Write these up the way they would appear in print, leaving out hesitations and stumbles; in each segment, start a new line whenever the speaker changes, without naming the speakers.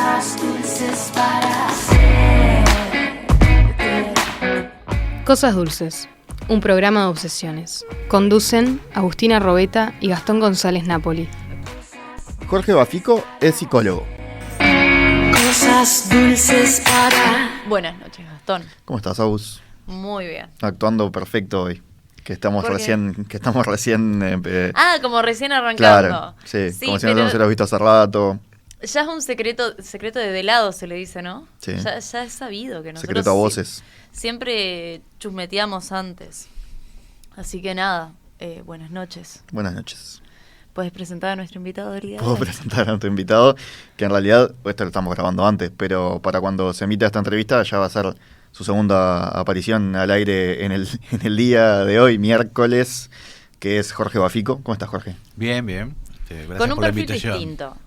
Cosas dulces para hacer.
Cosas dulces, un programa de obsesiones. Conducen Agustina Robeta y Gastón González Napoli.
Jorge Bafico es psicólogo.
Cosas dulces para...
Buenas noches, Gastón.
¿Cómo estás, Agus?
Muy bien.
Actuando perfecto hoy. Que estamos
¿Por qué?
recién.
Como recién arrancando.
Claro, sí, como si no
pero
nos hubiéramos visto hace rato.
ya es un secreto de lado, se le dice, ¿no?
Sí.
Ya es sabido que nosotros
Secreto a voces.
siempre chusmeteamos antes. Así que nada, buenas noches.
Buenas noches.
¿Puedes presentar a nuestro invitado del día de
Puedo
hoy?
presentar a nuestro invitado, que en realidad, esto lo estamos grabando antes, pero para cuando se emita esta entrevista ya va a ser su segunda aparición al aire en el día de hoy, miércoles, que es Jorge Bafico. ¿Cómo estás, Jorge?
Bien, bien. Gracias
Con un
por la
perfil
invitación.
distinto.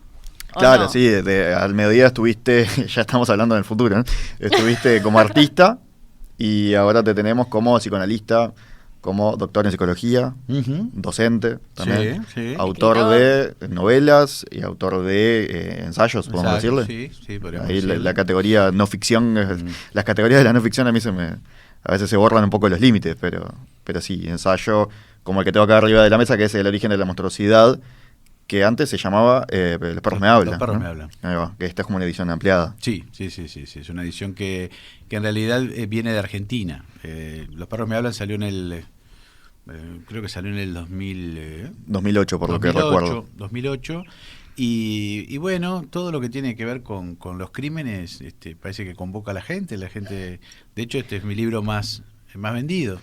¿o
Claro,
no?
sí, al mediodía estuviste, ya estamos hablando del futuro, ¿no? Estuviste como artista y ahora te tenemos como psicoanalista, como doctor en psicología,
Ujú.
docente también,
Sí, sí.
autor
Escritor.
de novelas y autor de ensayos, podemos
Exacto,
decirle.
Sí, podríamos
Ahí
decirle.
la categoría no ficción, las categorías de la no ficción a mí a veces se borran un poco los límites, pero sí, ensayo como el que tengo acá arriba de la mesa, que es El origen de la monstruosidad, que antes se llamaba Los perros me hablan.
Los perros
¿no?
me hablan.
Ahí va, que esta es como una edición ampliada.
Sí. Es una edición que en realidad viene de Argentina. Los perros me hablan salió en el... creo que salió en el
2008, por lo que recuerdo.
2008. Y bueno, todo lo que tiene que ver con los crímenes parece que convoca a la gente. De hecho, este es mi libro más vendido.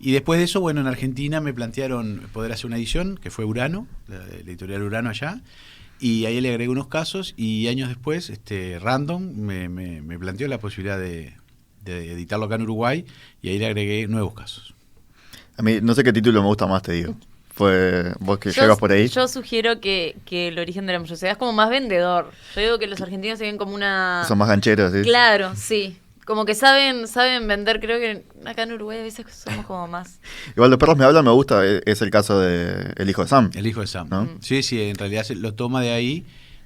Y después de eso, bueno, en Argentina me plantearon poder hacer una edición, que fue Urano, la editorial Urano allá, y ahí le agregué unos casos, y años después, Random me planteó la posibilidad de editarlo acá en Uruguay, y ahí le agregué nuevos casos.
A mí, no sé qué título me gusta más, te digo. Fue vos que llegas por ahí.
Yo sugiero que El origen de la monstruosidad es como más vendedor. Yo digo que los argentinos se ven como una...
Son más gancheros, ¿sí?
Claro, sí. Como que saben vender. Creo que acá en Uruguay a veces somos como más...
Igual Los perros me hablan, me gusta. Es el caso de El hijo de Sam.
El hijo de Sam.
¿No?
Sí, en realidad lo toma de ahí,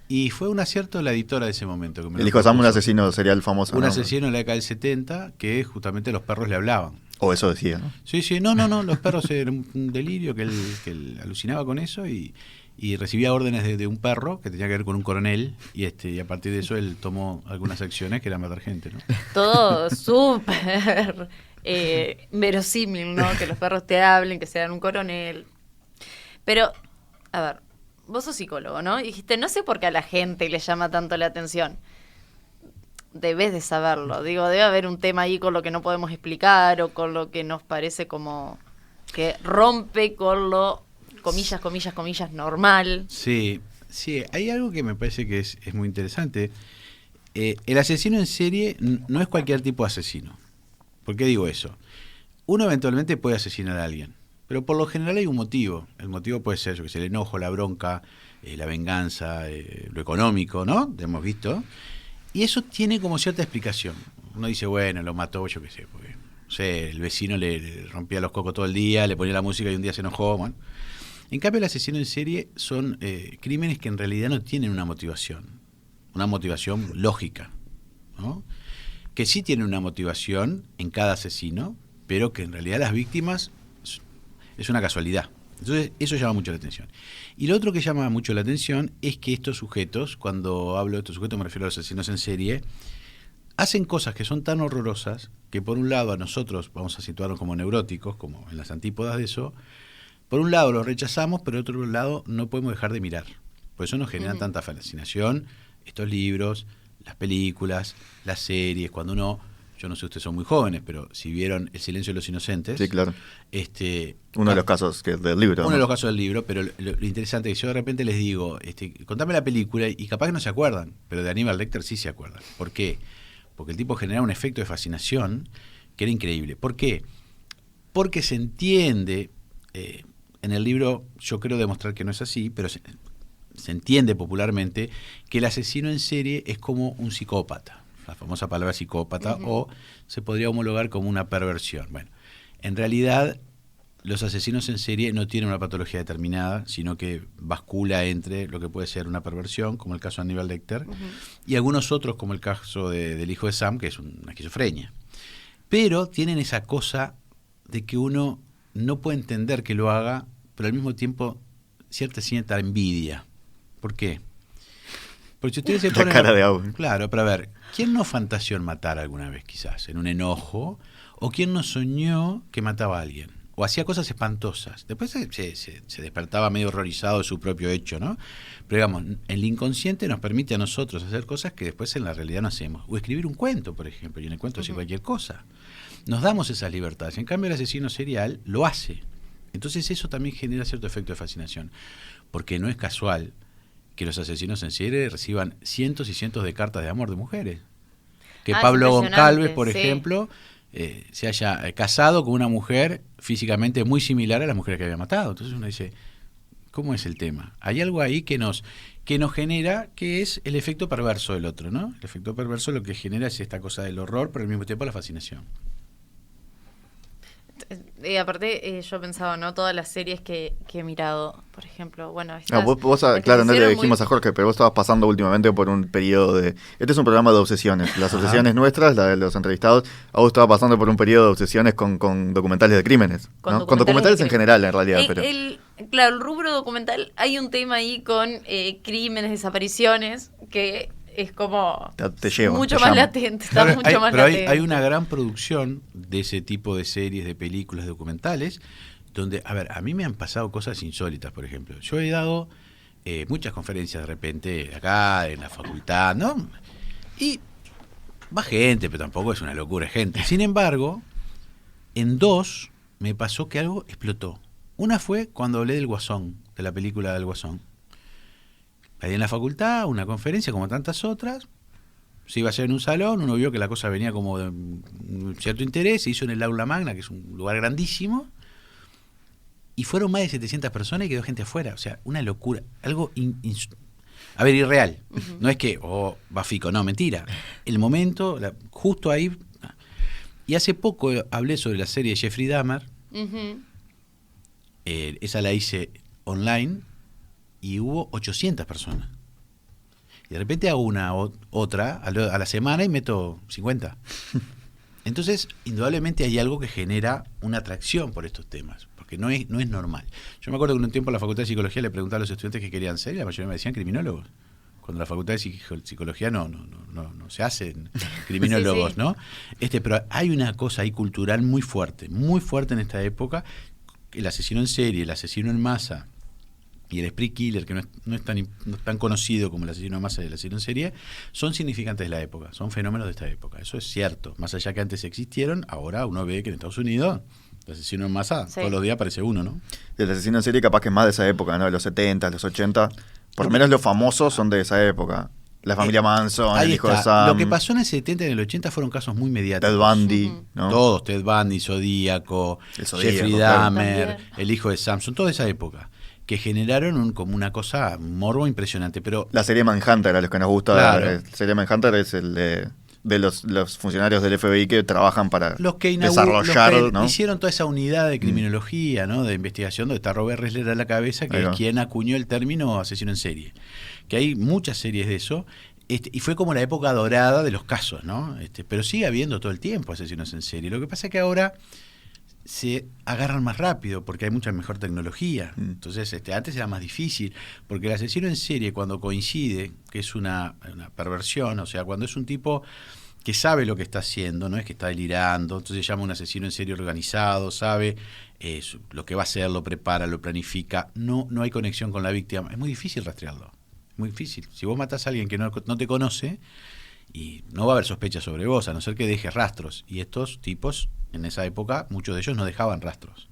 y fue un acierto la editora de ese momento. Que me
El
lo
hijo de Sam, un
propuso.
asesino serial famoso.
Un
¿no?
asesino en la década del 70, que justamente los perros le hablaban.
O eso decía, ¿no?
Sí, no, los perros eran un delirio, que él alucinaba con eso y recibía órdenes de un perro que tenía que ver con un coronel, y a partir de eso él tomó algunas acciones que eran matar gente, ¿no?
Todo súper verosímil, ¿no? Que los perros te hablen, que sean un coronel. Pero, a ver, vos sos psicólogo, ¿no? Y dijiste, no sé por qué a la gente le llama tanto la atención. Debes de saberlo. Digo, debe haber un tema ahí con lo que no podemos explicar o con lo que nos parece como que rompe con lo, comillas, normal.
Sí, hay algo que me parece que es muy interesante. El asesino en serie no es cualquier tipo de asesino. ¿Por qué digo eso? Uno eventualmente puede asesinar a alguien, pero por lo general hay un motivo. El motivo puede ser, el enojo, la bronca, la venganza, lo económico, ¿no? Hemos visto. Y eso tiene como cierta explicación. Uno dice, bueno, lo mató, yo qué sé, porque no sé, el vecino le rompía los cocos todo el día, le ponía la música y un día se enojó. Bueno. En cambio, el asesino en serie son crímenes que en realidad no tienen una motivación lógica, ¿no? Que sí tienen una motivación en cada asesino, pero que en realidad las víctimas es una casualidad. Entonces, eso llama mucho la atención. Y lo otro que llama mucho la atención es que estos sujetos, cuando hablo de estos sujetos me refiero a los asesinos en serie, hacen cosas que son tan horrorosas que por un lado a nosotros vamos a situarnos como neuróticos, como en las antípodas de eso. Por un lado los rechazamos, pero por otro lado no podemos dejar de mirar. Por eso nos generan tanta fascinación estos libros, las películas, las series. Cuando uno, yo no sé, ustedes son muy jóvenes, pero si vieron El silencio de los inocentes.
Sí, claro. Uno
ah,
de los casos del libro.
Uno
¿no?
de los casos del libro, pero lo interesante es que yo de repente les digo, contame la película, y capaz que no se acuerdan, pero de Aníbal Lecter sí se acuerdan. ¿Por qué? Porque el tipo generaba un efecto de fascinación que era increíble. ¿Por qué? Porque se entiende, en el libro yo creo demostrar que no es así, pero se entiende popularmente que el asesino en serie es como un psicópata, la famosa palabra psicópata, o se podría homologar como una perversión. Bueno, en realidad los asesinos en serie no tienen una patología determinada, sino que bascula entre lo que puede ser una perversión, como el caso de Aníbal Lecter, y algunos otros, como el caso del hijo de Sam, que es una esquizofrenia. Pero tienen esa cosa de que uno no puede entender que lo haga, pero al mismo tiempo cierta envidia. ¿Por qué? Porque si ustedes se
La cara de Abu.
Claro, pero a ver, ¿quién no fantaseó en matar alguna vez quizás, en un enojo? ¿O quién no soñó que mataba a alguien? O hacía cosas espantosas. Después se despertaba medio horrorizado de su propio hecho, ¿no? Pero digamos, el inconsciente nos permite a nosotros hacer cosas que después en la realidad no hacemos. O escribir un cuento, por ejemplo, y en el cuento hace cualquier cosa. Nos damos esas libertades. En cambio, el asesino serial lo hace. Entonces eso también genera cierto efecto de fascinación. Porque no es casual que los asesinos en serie reciban cientos y cientos de cartas de amor de mujeres. Que
Es
Pablo
impresionante,
Goncalves, por
sí.
ejemplo, se haya casado con una mujer físicamente muy similar a las mujeres que había matado. Entonces uno dice, ¿cómo es el tema? Hay algo ahí que nos genera, que es el efecto perverso del otro, ¿no? El efecto perverso lo que genera es esta cosa del horror, pero al mismo tiempo la fascinación.
Aparte, yo pensaba, ¿no? Todas las series que he mirado, por ejemplo, bueno,
No,
estas,
vos,
las que
claro,
se
no le
hicieron
dijimos
muy-
a Jorge, pero vos estabas pasando últimamente por un periodo de... Este es un programa de obsesiones. Las obsesiones nuestras, la de los entrevistados, a vos estaba pasando por un periodo de obsesiones con documentales de crímenes.
Con
¿no? Con documentales en
de
general, en realidad. pero
Claro, el rubro documental, hay un tema ahí con crímenes, desapariciones, que es como
te llevo,
mucho
te
más
llamo.
latente, está
Claro,
mucho más
pero
latente.
hay una gran producción de ese tipo de series, de películas, documentales, donde, a ver, a mí me han pasado cosas insólitas, por ejemplo. Yo he dado muchas conferencias de repente acá, en la facultad, ¿no? Y va gente, pero tampoco es una locura de gente. Sin embargo, en dos me pasó que algo explotó. Una fue cuando hablé del Guasón, de la película del Guasón. Ahí en la facultad, una conferencia como tantas otras, se iba a hacer en un salón, uno vio que la cosa venía como de un cierto interés, se hizo en el aula magna, que es un lugar grandísimo, y fueron más de 700 personas y quedó gente afuera. O sea, una locura, algo a ver, irreal. No es que, bafico, no, mentira. El momento, justo ahí. Y hace poco hablé sobre la serie de Jeffrey Dahmer,
Ujú.
esa la hice online, y hubo 800 personas. Y de repente hago otra a la semana y meto 50. Entonces, indudablemente hay algo que genera una atracción por estos temas, porque no es normal. Yo me acuerdo que en un tiempo en la Facultad de Psicología le preguntaba a los estudiantes qué querían ser y la mayoría me decían criminólogos. Cuando en la Facultad de Psicología no se hacen criminólogos,
Sí, sí.
¿no? Pero hay una cosa ahí cultural muy fuerte en esta época. El asesino en serie, el asesino en masa y el spree killer, que no es tan conocido como el asesino en masa y el asesino en serie, son significantes de la época, son fenómenos de esta época. Eso es cierto. Más allá que antes existieron, ahora uno ve que en Estados Unidos el asesino en masa,
Sí.
todos los días aparece uno, ¿no?
el asesino en serie capaz que es más de esa época, ¿no? De los 70, los 80. Por lo menos los famosos son de esa época. La familia Manson,
Ahí
el hijo de
está.
Sam,
Lo que pasó en el 70 y en el 80 fueron casos muy mediáticos.
Ted Bundy, ¿no?
Todos, Ted Bundy, Zodíaco,
El Zodíaco,
Jeffrey
claro.
Dahmer,
También.
el hijo de Sam, son toda esa época, que generaron como una cosa, un morbo impresionante. Pero
La serie Manhunter, a los que nos gusta.
Claro.
La serie Manhunter es el de los funcionarios del FBI que trabajan para
los que
desarrollar,
los que
¿no?
hicieron toda esa unidad de criminología, ¿no? De investigación, donde está Robert Ressler a la cabeza, que
Ahí
es
va.
quien acuñó el término asesino en serie. Que hay muchas series de eso. Y fue como la época dorada de los casos, ¿no? Pero sigue habiendo todo el tiempo asesinos en serie. Lo que pasa es que ahora se agarran más rápido porque hay mucha mejor tecnología. Entonces, antes era más difícil, porque el asesino en serie, cuando coincide, que es una perversión, o sea, cuando es un tipo que sabe lo que está haciendo, no es que está delirando, entonces se llama un asesino en serie organizado, sabe lo que va a hacer, lo prepara, lo planifica, no hay conexión con la víctima, es muy difícil rastrearlo. Muy difícil. Si vos matás a alguien que no te conoce, y no va a haber sospecha sobre vos, a no ser que dejes rastros. Y estos tipos, en esa época, muchos de ellos no dejaban rastros.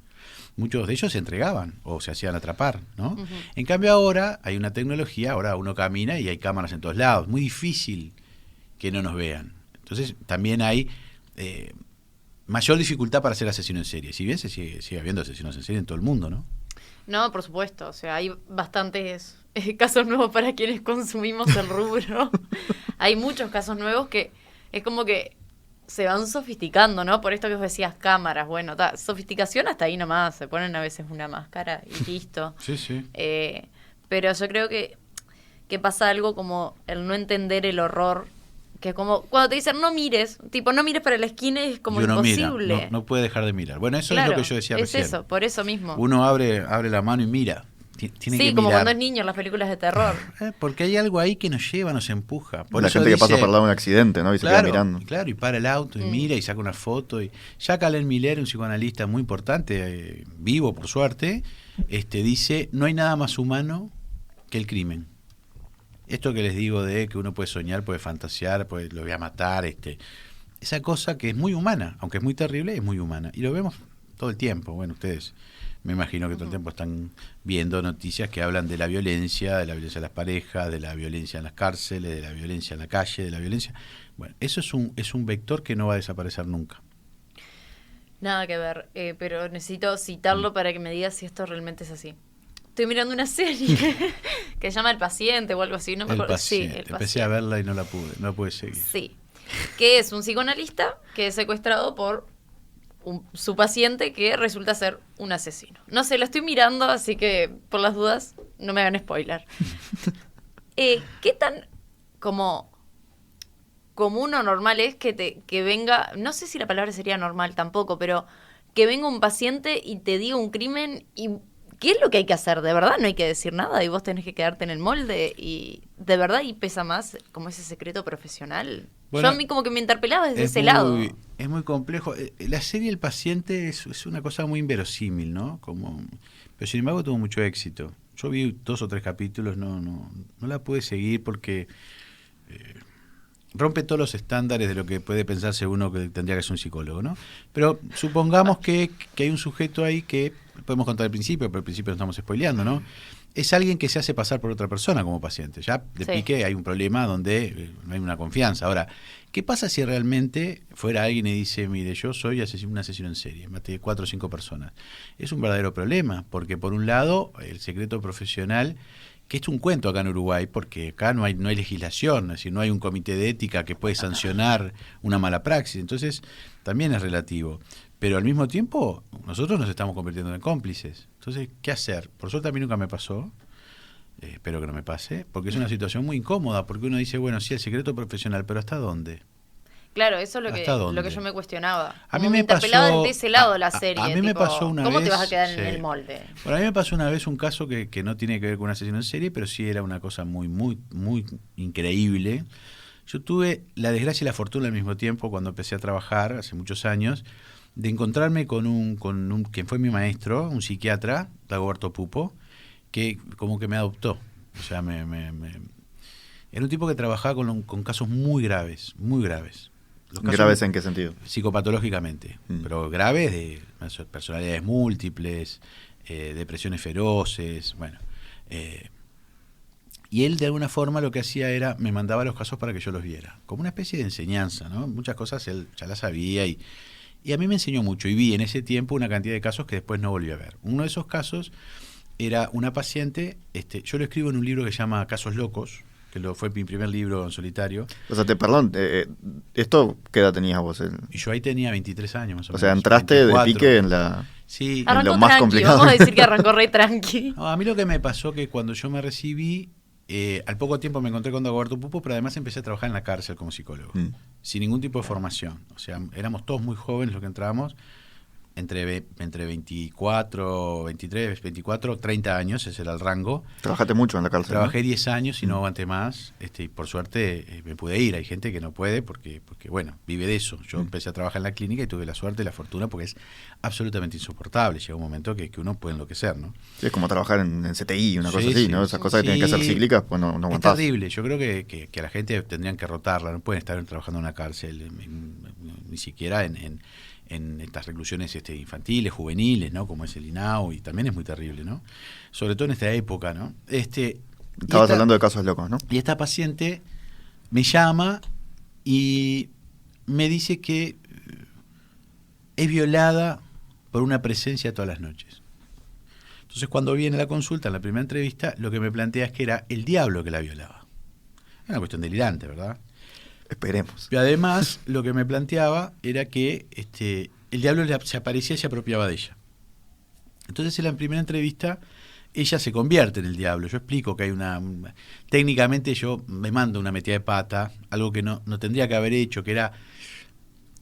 Muchos de ellos se entregaban o se hacían atrapar, ¿no?
Ujú.
En cambio ahora hay una tecnología, ahora uno camina y hay cámaras en todos lados. Muy difícil que no nos vean. Entonces también hay mayor dificultad para ser asesino en serie. Si bien se sigue habiendo asesinos en serie en todo el mundo, ¿no?
No, por supuesto, o sea, hay bastantes casos nuevos para quienes consumimos el rubro. Hay muchos casos nuevos que es como que se van sofisticando, ¿no? Por esto que vos decías, cámaras, bueno, sofisticación hasta ahí nomás, se ponen a veces una máscara y listo.
Sí, sí.
Pero yo creo que pasa algo como el no entender el horror, que como cuando te dicen no mires, tipo no mires para la esquina es como
Y uno
imposible.
mira, no puede dejar de mirar. Bueno, eso
Claro,
es lo que yo decía recién.
Es eso, por eso mismo.
Uno abre la mano y mira. Tiene
Sí,
que
como
mirar.
cuando es niño en las películas de terror.
Porque hay algo ahí que nos lleva, nos empuja. Por
la
eso
gente que pasa
dice-
por al lado de un accidente, ¿no? Y se queda mirando.
Claro, y para el auto y mira y saca una foto. Y Jacques Alain Miller, un psicoanalista muy importante, vivo por suerte, dice, no hay nada más humano que el crimen. Esto que les digo de que uno puede soñar, puede fantasear, lo voy a matar, esa cosa que es muy humana, aunque es muy terrible, es muy humana. Y lo vemos todo el tiempo. Bueno, ustedes me imagino que todo el tiempo están viendo noticias que hablan de la violencia de las parejas, de la violencia en las cárceles, de la violencia en la calle, de la violencia. Bueno, eso es un vector que no va a desaparecer nunca.
Nada que ver, pero necesito citarlo para que me digas si esto realmente es así. Estoy mirando una serie que se llama El Paciente o algo así, no me
El
acuerdo.
paciente.
Sí, El
Empecé
Paciente.
a verla y no la pude seguir.
Sí, que es un psicoanalista que es secuestrado por su paciente que resulta ser un asesino. No sé, lo estoy mirando, así que por las dudas no me hagan spoiler. ¿Qué tan como común o normal es que venga, no sé si la palabra sería normal tampoco, pero que venga un paciente y te diga un crimen y qué es lo que hay que hacer? De verdad no hay que decir nada y vos tenés que quedarte en el molde y de verdad y pesa más como ese secreto profesional.
Bueno,
Yo a mí como que me interpelaba desde ese lado.
Es muy complejo. La serie El Paciente es una cosa muy inverosímil, ¿no? Pero sin embargo tuvo mucho éxito. Yo vi 2 o 3 capítulos, no la pude seguir porque rompe todos los estándares de lo que puede pensarse uno que tendría que ser un psicólogo, ¿no? Pero supongamos que hay un sujeto ahí que, podemos contar al principio, pero al principio no estamos spoileando, ¿no? Es alguien que se hace pasar por otra persona como paciente. Ya de pique hay un problema donde no hay una confianza. Ahora, ¿qué pasa si realmente fuera alguien y dice, mire, yo soy un asesino en serie, maté 4 o 5 personas? Es un verdadero problema, porque por un lado, el secreto profesional, que es un cuento acá en Uruguay, porque acá no hay legislación, es decir, no hay un comité de ética que puede sancionar una mala praxis, entonces también es relativo. Pero al mismo tiempo, nosotros nos estamos convirtiendo en cómplices. Entonces, ¿qué hacer? Por suerte a mí nunca me pasó, espero que no me pase, porque es una situación muy incómoda, porque uno dice, bueno, sí, el secreto profesional, pero ¿hasta dónde?
Claro, eso es
¿Hasta dónde?
lo que yo me cuestionaba.
A mí
Como
me
interpelaba
pasó-
desde ese lado la
a
serie.
mí me
tipo,
pasó una
¿cómo
vez,
te vas a quedar en
sí.
el molde?
Bueno, a mí me pasó una vez un caso que no tiene que ver con un asesino en serie, pero sí era una cosa muy, muy, muy increíble. Yo tuve la desgracia y la fortuna al mismo tiempo, cuando empecé a trabajar, hace muchos años, de encontrarme con quien fue mi maestro, un psiquiatra, Dagoberto Pupo, que como que me adoptó. O sea, era un tipo que trabajaba con casos muy graves, muy graves. Los casos
¿Graves en qué sentido?
psicopatológicamente, pero graves de personalidades múltiples, depresiones feroces, bueno. Y él de alguna forma lo que hacía era, me mandaba los casos para que yo los viera, como una especie de enseñanza, ¿no? Muchas cosas él ya las sabía y a mí me enseñó mucho y vi en ese tiempo una cantidad de casos que después no volví a ver. Uno de esos casos era una paciente, yo lo escribo en un libro que se llama Casos Locos, que fue mi primer libro en solitario.
O sea, perdón, ¿esto qué edad tenías vos?
Y yo ahí tenía 23 años más o
O
menos.
sea, entraste
24.
de pique en la...
Sí.
En
Arrancó
lo más
tranqui,
complicado.
vamos a decir que arrancó re tranqui.
No, a mí lo que me pasó que cuando yo me recibí, al poco tiempo me encontré con Dagoberto Pupo, pero además empecé a trabajar en la cárcel como psicólogo, sin ningún tipo de formación. O sea, éramos todos muy jóvenes los que entrábamos, entre 24, 23, 24, 30 años, ese era el rango.
Trabajaste mucho en la cárcel,
Trabajé
¿no?
10 años y no aguanté más, y por suerte me pude ir. Hay gente que no puede porque bueno, vive de eso. Yo empecé a trabajar en la clínica y tuve la suerte y la fortuna porque es absolutamente insoportable. Llega un momento que uno puede enloquecer, ¿no?
Sí, es como trabajar en CTI, una
Sí,
cosa así,
sí,
¿no? Esas cosas que tienen que ser
sí.
cíclicas, pues no
Es
aguantás.
terrible. Yo creo que a la gente tendrían que rotarla. No pueden estar trabajando en una cárcel, ni siquiera en estas reclusiones infantiles, juveniles, ¿no? Como es el INAO, y también es muy terrible, ¿no? Sobre todo en esta época, ¿no?
Estabas hablando de casos locos, ¿no?
Y esta paciente me llama y me dice que es violada por una presencia todas las noches. Entonces, cuando viene la consulta, en la primera entrevista, lo que me plantea es que era el diablo que la violaba. Es una cuestión delirante, ¿verdad?
Esperemos.
Y además, lo que me planteaba era que el diablo se aparecía y se apropiaba de ella. Entonces, en la primera entrevista, ella se convierte en el diablo. Yo explico que hay técnicamente yo me mando una metida de pata, algo que no tendría que haber hecho, que era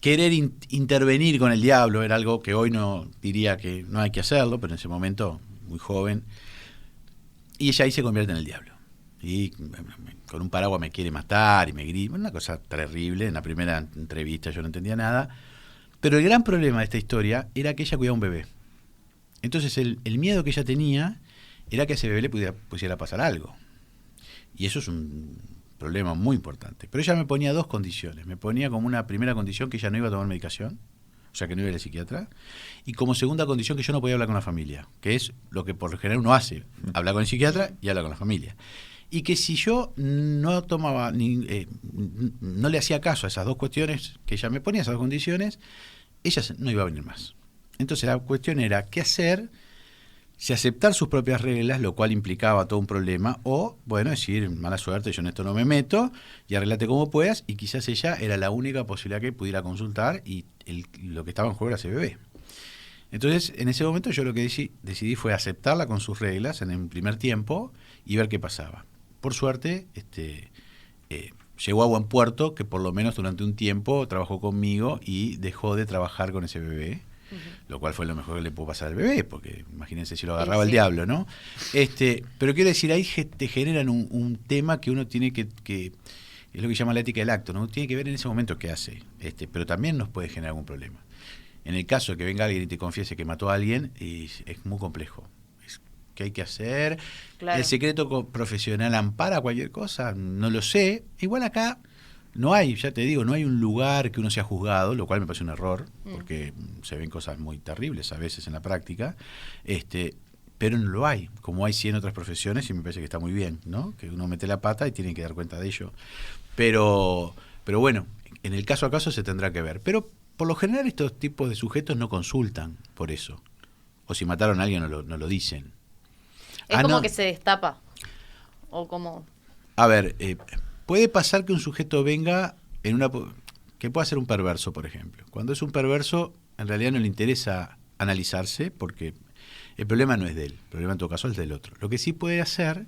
querer intervenir con el diablo. Era algo que hoy no diría que no hay que hacerlo, pero en ese momento, muy joven. Y ella ahí se convierte en el diablo. Y con un paraguas me quiere matar y me grita. Una cosa terrible. En la primera entrevista yo no entendía nada. Pero el gran problema de esta historia era que ella cuidaba un bebé. Entonces el miedo que ella tenía era que a ese bebé le pudiera pasar algo. Y eso es un problema muy importante. Pero ella me ponía dos condiciones. Me ponía como una primera condición que ella no iba a tomar medicación, o sea que no iba a ir al psiquiatra, y como segunda condición que yo no podía hablar con la familia, que es lo que por lo general uno hace, hablar con el psiquiatra y hablar con la familia. Y que si yo no tomaba, no le hacía caso a esas dos cuestiones que ella me ponía, esas dos condiciones, ella no iba a venir más. Entonces la cuestión era qué hacer, si aceptar sus propias reglas, lo cual implicaba todo un problema, o, bueno, decir, mala suerte, yo en esto no me meto, y arreglate como puedas, y quizás ella era la única posibilidad que pudiera consultar, y lo que estaba en juego era ese bebé. Entonces, en ese momento yo lo que decidí fue aceptarla con sus reglas en el primer tiempo, y ver qué pasaba. Por suerte, llegó a buen puerto, que por lo menos durante un tiempo trabajó conmigo, y dejó de trabajar con ese bebé. Lo cual fue lo mejor que le pudo pasar al bebé, porque imagínense si lo agarraba el diablo, ¿no? Pero quiero decir, ahí te generan un tema que uno tiene que es lo que llama la ética del acto, ¿no? Tiene que ver en ese momento qué hace, pero también nos puede generar algún problema. En el caso de que venga alguien y te confiese que mató a alguien, es muy complejo. ¿Qué hay que hacer?
Claro.
¿El secreto profesional ampara cualquier cosa? No lo sé. Igual acá no hay, ya te digo, no hay un lugar que uno sea juzgado, lo cual me parece un error, porque se ven cosas muy terribles a veces en la práctica, pero no lo hay, como hay 100 otras profesiones, y me parece que está muy bien, ¿no? Que uno mete la pata y tiene que dar cuenta de ello. Pero bueno, en el caso a caso se tendrá que ver. Pero por lo general estos tipos de sujetos no consultan por eso. O si mataron a alguien no lo dicen.
Es como
no.
que se destapa. O como...
A ver, puede pasar que un sujeto venga que pueda ser un perverso, por ejemplo. Cuando es un perverso, en realidad no le interesa analizarse, porque el problema no es de él, el problema en todo caso es del otro. Lo que sí puede hacer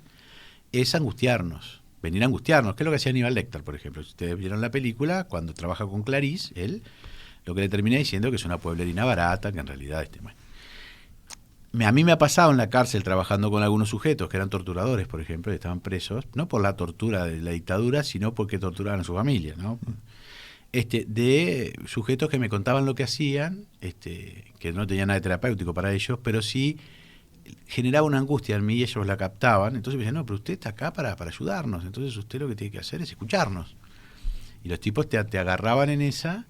es angustiarnos, venir a angustiarnos, que es lo que hacía Aníbal Lecter, por ejemplo. Si ustedes vieron la película, cuando trabaja con Clarice, él lo que le termina diciendo que es una pueblerina barata, que en realidad a mí me ha pasado en la cárcel trabajando con algunos sujetos que eran torturadores, por ejemplo, que estaban presos, no por la tortura de la dictadura, sino porque torturaban a su familia, ¿no? De sujetos que me contaban lo que hacían, que no tenían nada de terapéutico para ellos, pero sí generaba una angustia en mí y ellos la captaban. Entonces me decían, no, pero usted está acá para ayudarnos, entonces usted lo que tiene que hacer es escucharnos. Y los tipos te agarraban en esa.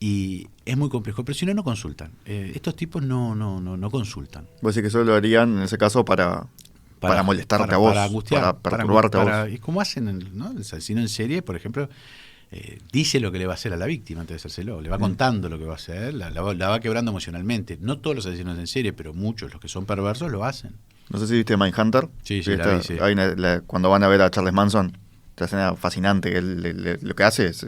Y es muy complejo, pero si no consultan. Estos tipos no consultan.
Vos decís que solo lo harían en ese caso para molestarte a vos,
para angustiar,
para perturbarte a vos.
Y como hacen, ¿no? El asesino en serie, por ejemplo, dice lo que le va a hacer a la víctima antes de hacérselo, le va contando lo que va a hacer, la va quebrando emocionalmente. No todos los asesinos en serie, pero muchos, los que son perversos, lo hacen.
No sé si viste Mindhunter.
Sí, la vi, sí.
Hay cuando van a ver a Charles Manson, esta escena fascinante, que lo que hace es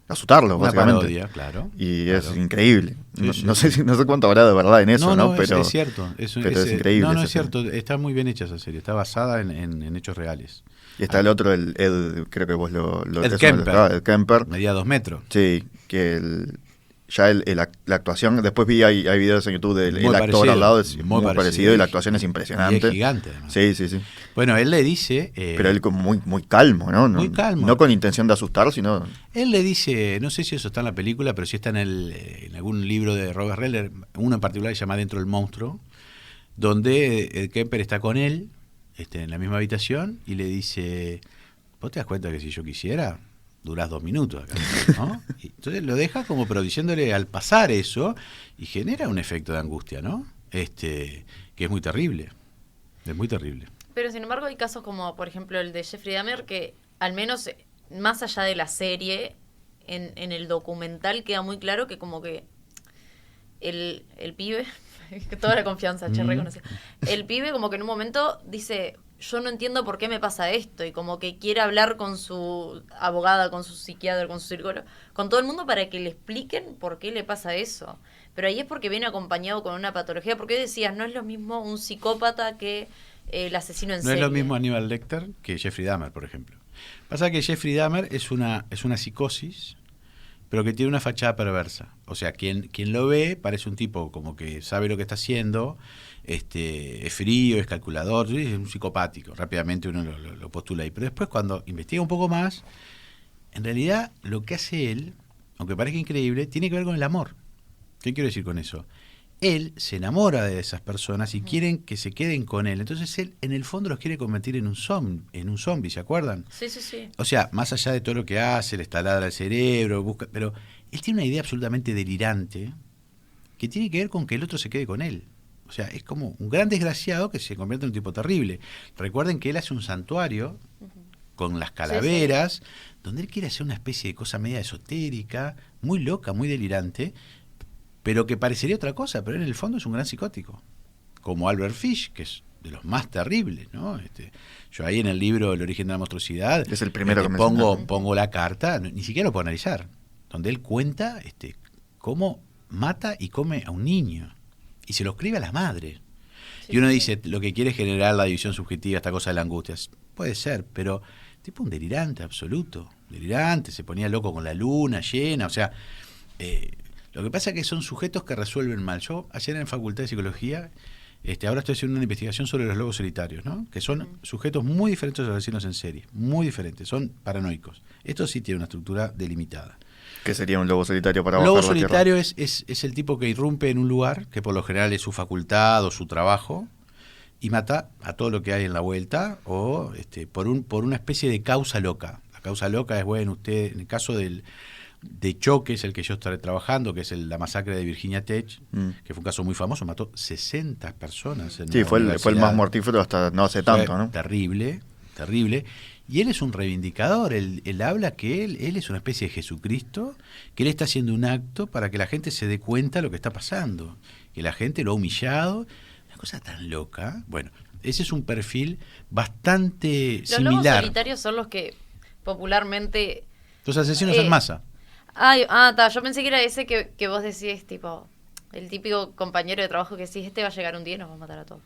asustarlo,
una
básicamente.
Parodia, claro.
Y
claro.
Es increíble.
Sí,
no sé cuánto habrá de verdad en eso, ¿no?
Pero es cierto.
Es increíble.
No, es cierto. Está muy bien hecha esa serie. Está basada en hechos reales.
Y está el otro, Ed, creo que vos lo
Ed Kemper.
Ed Kemper.
Medía 2 metros.
Sí, que la actuación, después hay videos en YouTube del el actor al lado, es muy parecido y la actuación es impresionante.
Y es gigante, además.
Sí.
Bueno, él le dice...
pero él como muy calmo, ¿no?
Muy calmo.
No con intención de asustar, sino...
Él le dice, no sé si eso está en la película, pero sí está en algún libro de Robert Reller, uno en particular que se llama Dentro del monstruo, donde Kemper está con él, en la misma habitación, y le dice, ¿vos te das cuenta que si yo quisiera... durás 2 minutos acá, ¿no? Y entonces lo deja como pero diciéndole al pasar eso y genera un efecto de angustia, ¿no? Que es muy terrible. Es muy terrible.
Pero sin embargo hay casos como, por ejemplo, el de Jeffrey Dahmer, que al menos más allá de la serie, en el documental queda muy claro que como que el pibe, toda la confianza, reconocido. El pibe como que en un momento dice, yo no entiendo por qué me pasa esto, y como que quiere hablar con su abogada, con su psiquiatra, con su psicólogo, con todo el mundo para que le expliquen por qué le pasa eso. Pero ahí es porque viene acompañado con una patología, porque decías, no es lo mismo un psicópata que el asesino en
No
serie.
es lo mismo Aníbal Lecter que Jeffrey Dahmer, por ejemplo. Pasa que Jeffrey Dahmer es una psicosis, pero que tiene una fachada perversa. O sea, quien lo ve parece un tipo como que sabe lo que está haciendo, es frío, es calculador, es un psicopático. Rápidamente uno lo postula ahí. Pero después, cuando investiga un poco más, en realidad lo que hace él, aunque parezca increíble, tiene que ver con el amor. ¿Qué quiero decir con eso? Él se enamora de esas personas y quieren que se queden con él. Entonces él, en el fondo, los quiere convertir en un zombie, ¿se acuerdan?
Sí, sí, sí.
O sea, más allá de todo lo que hace, les taladra el cerebro, pero él tiene una idea absolutamente delirante que tiene que ver con que el otro se quede con él. O sea, es como un gran desgraciado que se convierte en un tipo terrible. Recuerden que él hace un santuario con las calaveras, donde él quiere hacer una especie de cosa media esotérica, muy loca, muy delirante, pero que parecería otra cosa, pero en el fondo es un gran psicótico, como Albert Fish, que es de los más terribles, ¿no? Yo ahí en el libro El origen de la monstruosidad
Es el primero que mencionaste.
pongo la carta, ni siquiera lo puedo analizar, donde él cuenta cómo mata y come a un niño, y se lo escribe a la madre.
Sí,
y uno
sí.
dice, lo que quiere es generar la división subjetiva, esta cosa de la angustia. Puede ser, pero tipo un delirante absoluto, delirante, se ponía loco con la luna llena, o sea... lo que pasa es que son sujetos que resuelven mal. Yo ayer en Facultad de Psicología, ahora estoy haciendo una investigación sobre los lobos solitarios, ¿no? Que son sujetos muy diferentes a los asesinos en serie, muy diferentes, son paranoicos. Esto sí tiene una estructura delimitada.
¿Qué sería un lobo solitario para
Un
bajar
lobo
la tierra?
solitario es el tipo que irrumpe en un lugar, que por lo general es su facultad o su trabajo, y mata a todo lo que hay en la vuelta, o por una especie de causa loca. La causa loca es, bueno, usted, en el caso de Choque, es el que yo estaré trabajando, que es la masacre de Virginia Tech, que fue un caso muy famoso, mató 60 personas.
Sí, fue el más mortífero hasta no hace tanto, ¿no?
Terrible, terrible. Y él es un reivindicador, él habla que él es una especie de Jesucristo, que él está haciendo un acto para que la gente se dé cuenta de lo que está pasando, que la gente lo ha humillado, una cosa tan loca. Bueno, ese es un perfil bastante
Los lobos
similar.
solitarios son los que popularmente...
Los asesinos en masa.
Yo pensé que era ese que vos decís, tipo, el típico compañero de trabajo que decís, este va a llegar un día y nos va a matar a todos.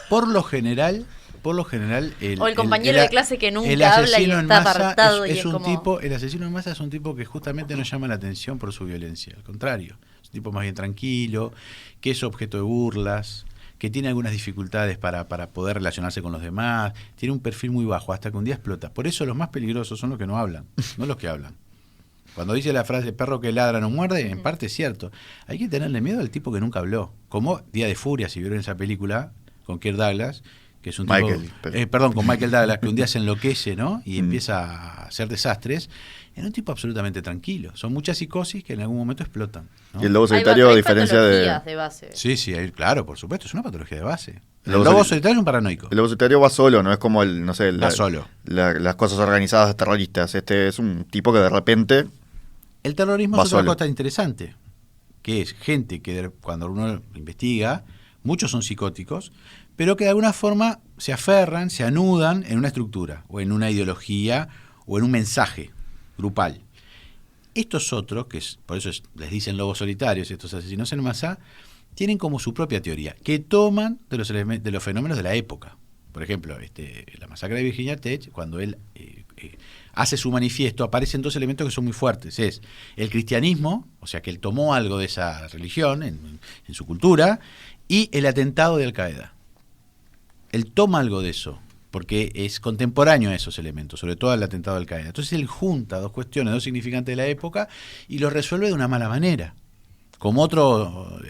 Por lo general,
o el compañero de clase que nunca
el
habla y
asesino en
está
masa
apartado y
es
es
un
como...
tipo, el asesino en masa es un tipo que justamente no llama la atención por su violencia, al contrario, es un tipo más bien tranquilo, que es objeto de burlas, que tiene algunas dificultades para poder relacionarse con los demás, tiene un perfil muy bajo, hasta que un día explota. Por eso los más peligrosos son los que no hablan, no los que hablan. Cuando dice la frase perro que ladra no muerde, en parte es cierto. Hay que tenerle miedo al tipo que nunca habló. Como Día de Furia, si vieron esa película con Kirk Douglas, que es un con Michael Douglas, que un día se enloquece, ¿no? Y empieza a hacer desastres. Era un tipo absolutamente tranquilo. Son muchas psicosis que en algún momento explotan, ¿no?
Y el lobo solitario, a diferencia
de base.
Sí, claro, por supuesto, es una patología de base. El
lobo
lobo solitario es un paranoico.
El lobo solitario va solo, no es como
Va solo.
las cosas organizadas terroristas. Es un tipo que de repente...
El terrorismo
va
es otra
solo.
cosa interesante, que es gente que cuando uno investiga, muchos son psicóticos, pero que de alguna forma se aferran, se anudan en una estructura, o en una ideología, o en un mensaje grupal. Estos otros, por eso les dicen lobos solitarios, estos asesinos en masa, tienen como su propia teoría, que toman de los fenómenos de la época. Por ejemplo, la masacre de Virginia Tech, cuando él hace su manifiesto, aparecen dos elementos que son muy fuertes. Es el cristianismo, o sea que él tomó algo de esa religión en su cultura, y el atentado de Al-Qaeda. Él toma algo de eso, porque es contemporáneo a esos elementos, sobre todo el atentado de Al-Qaeda. Entonces él junta dos cuestiones, dos significantes de la época, y los resuelve de una mala manera. Como otro...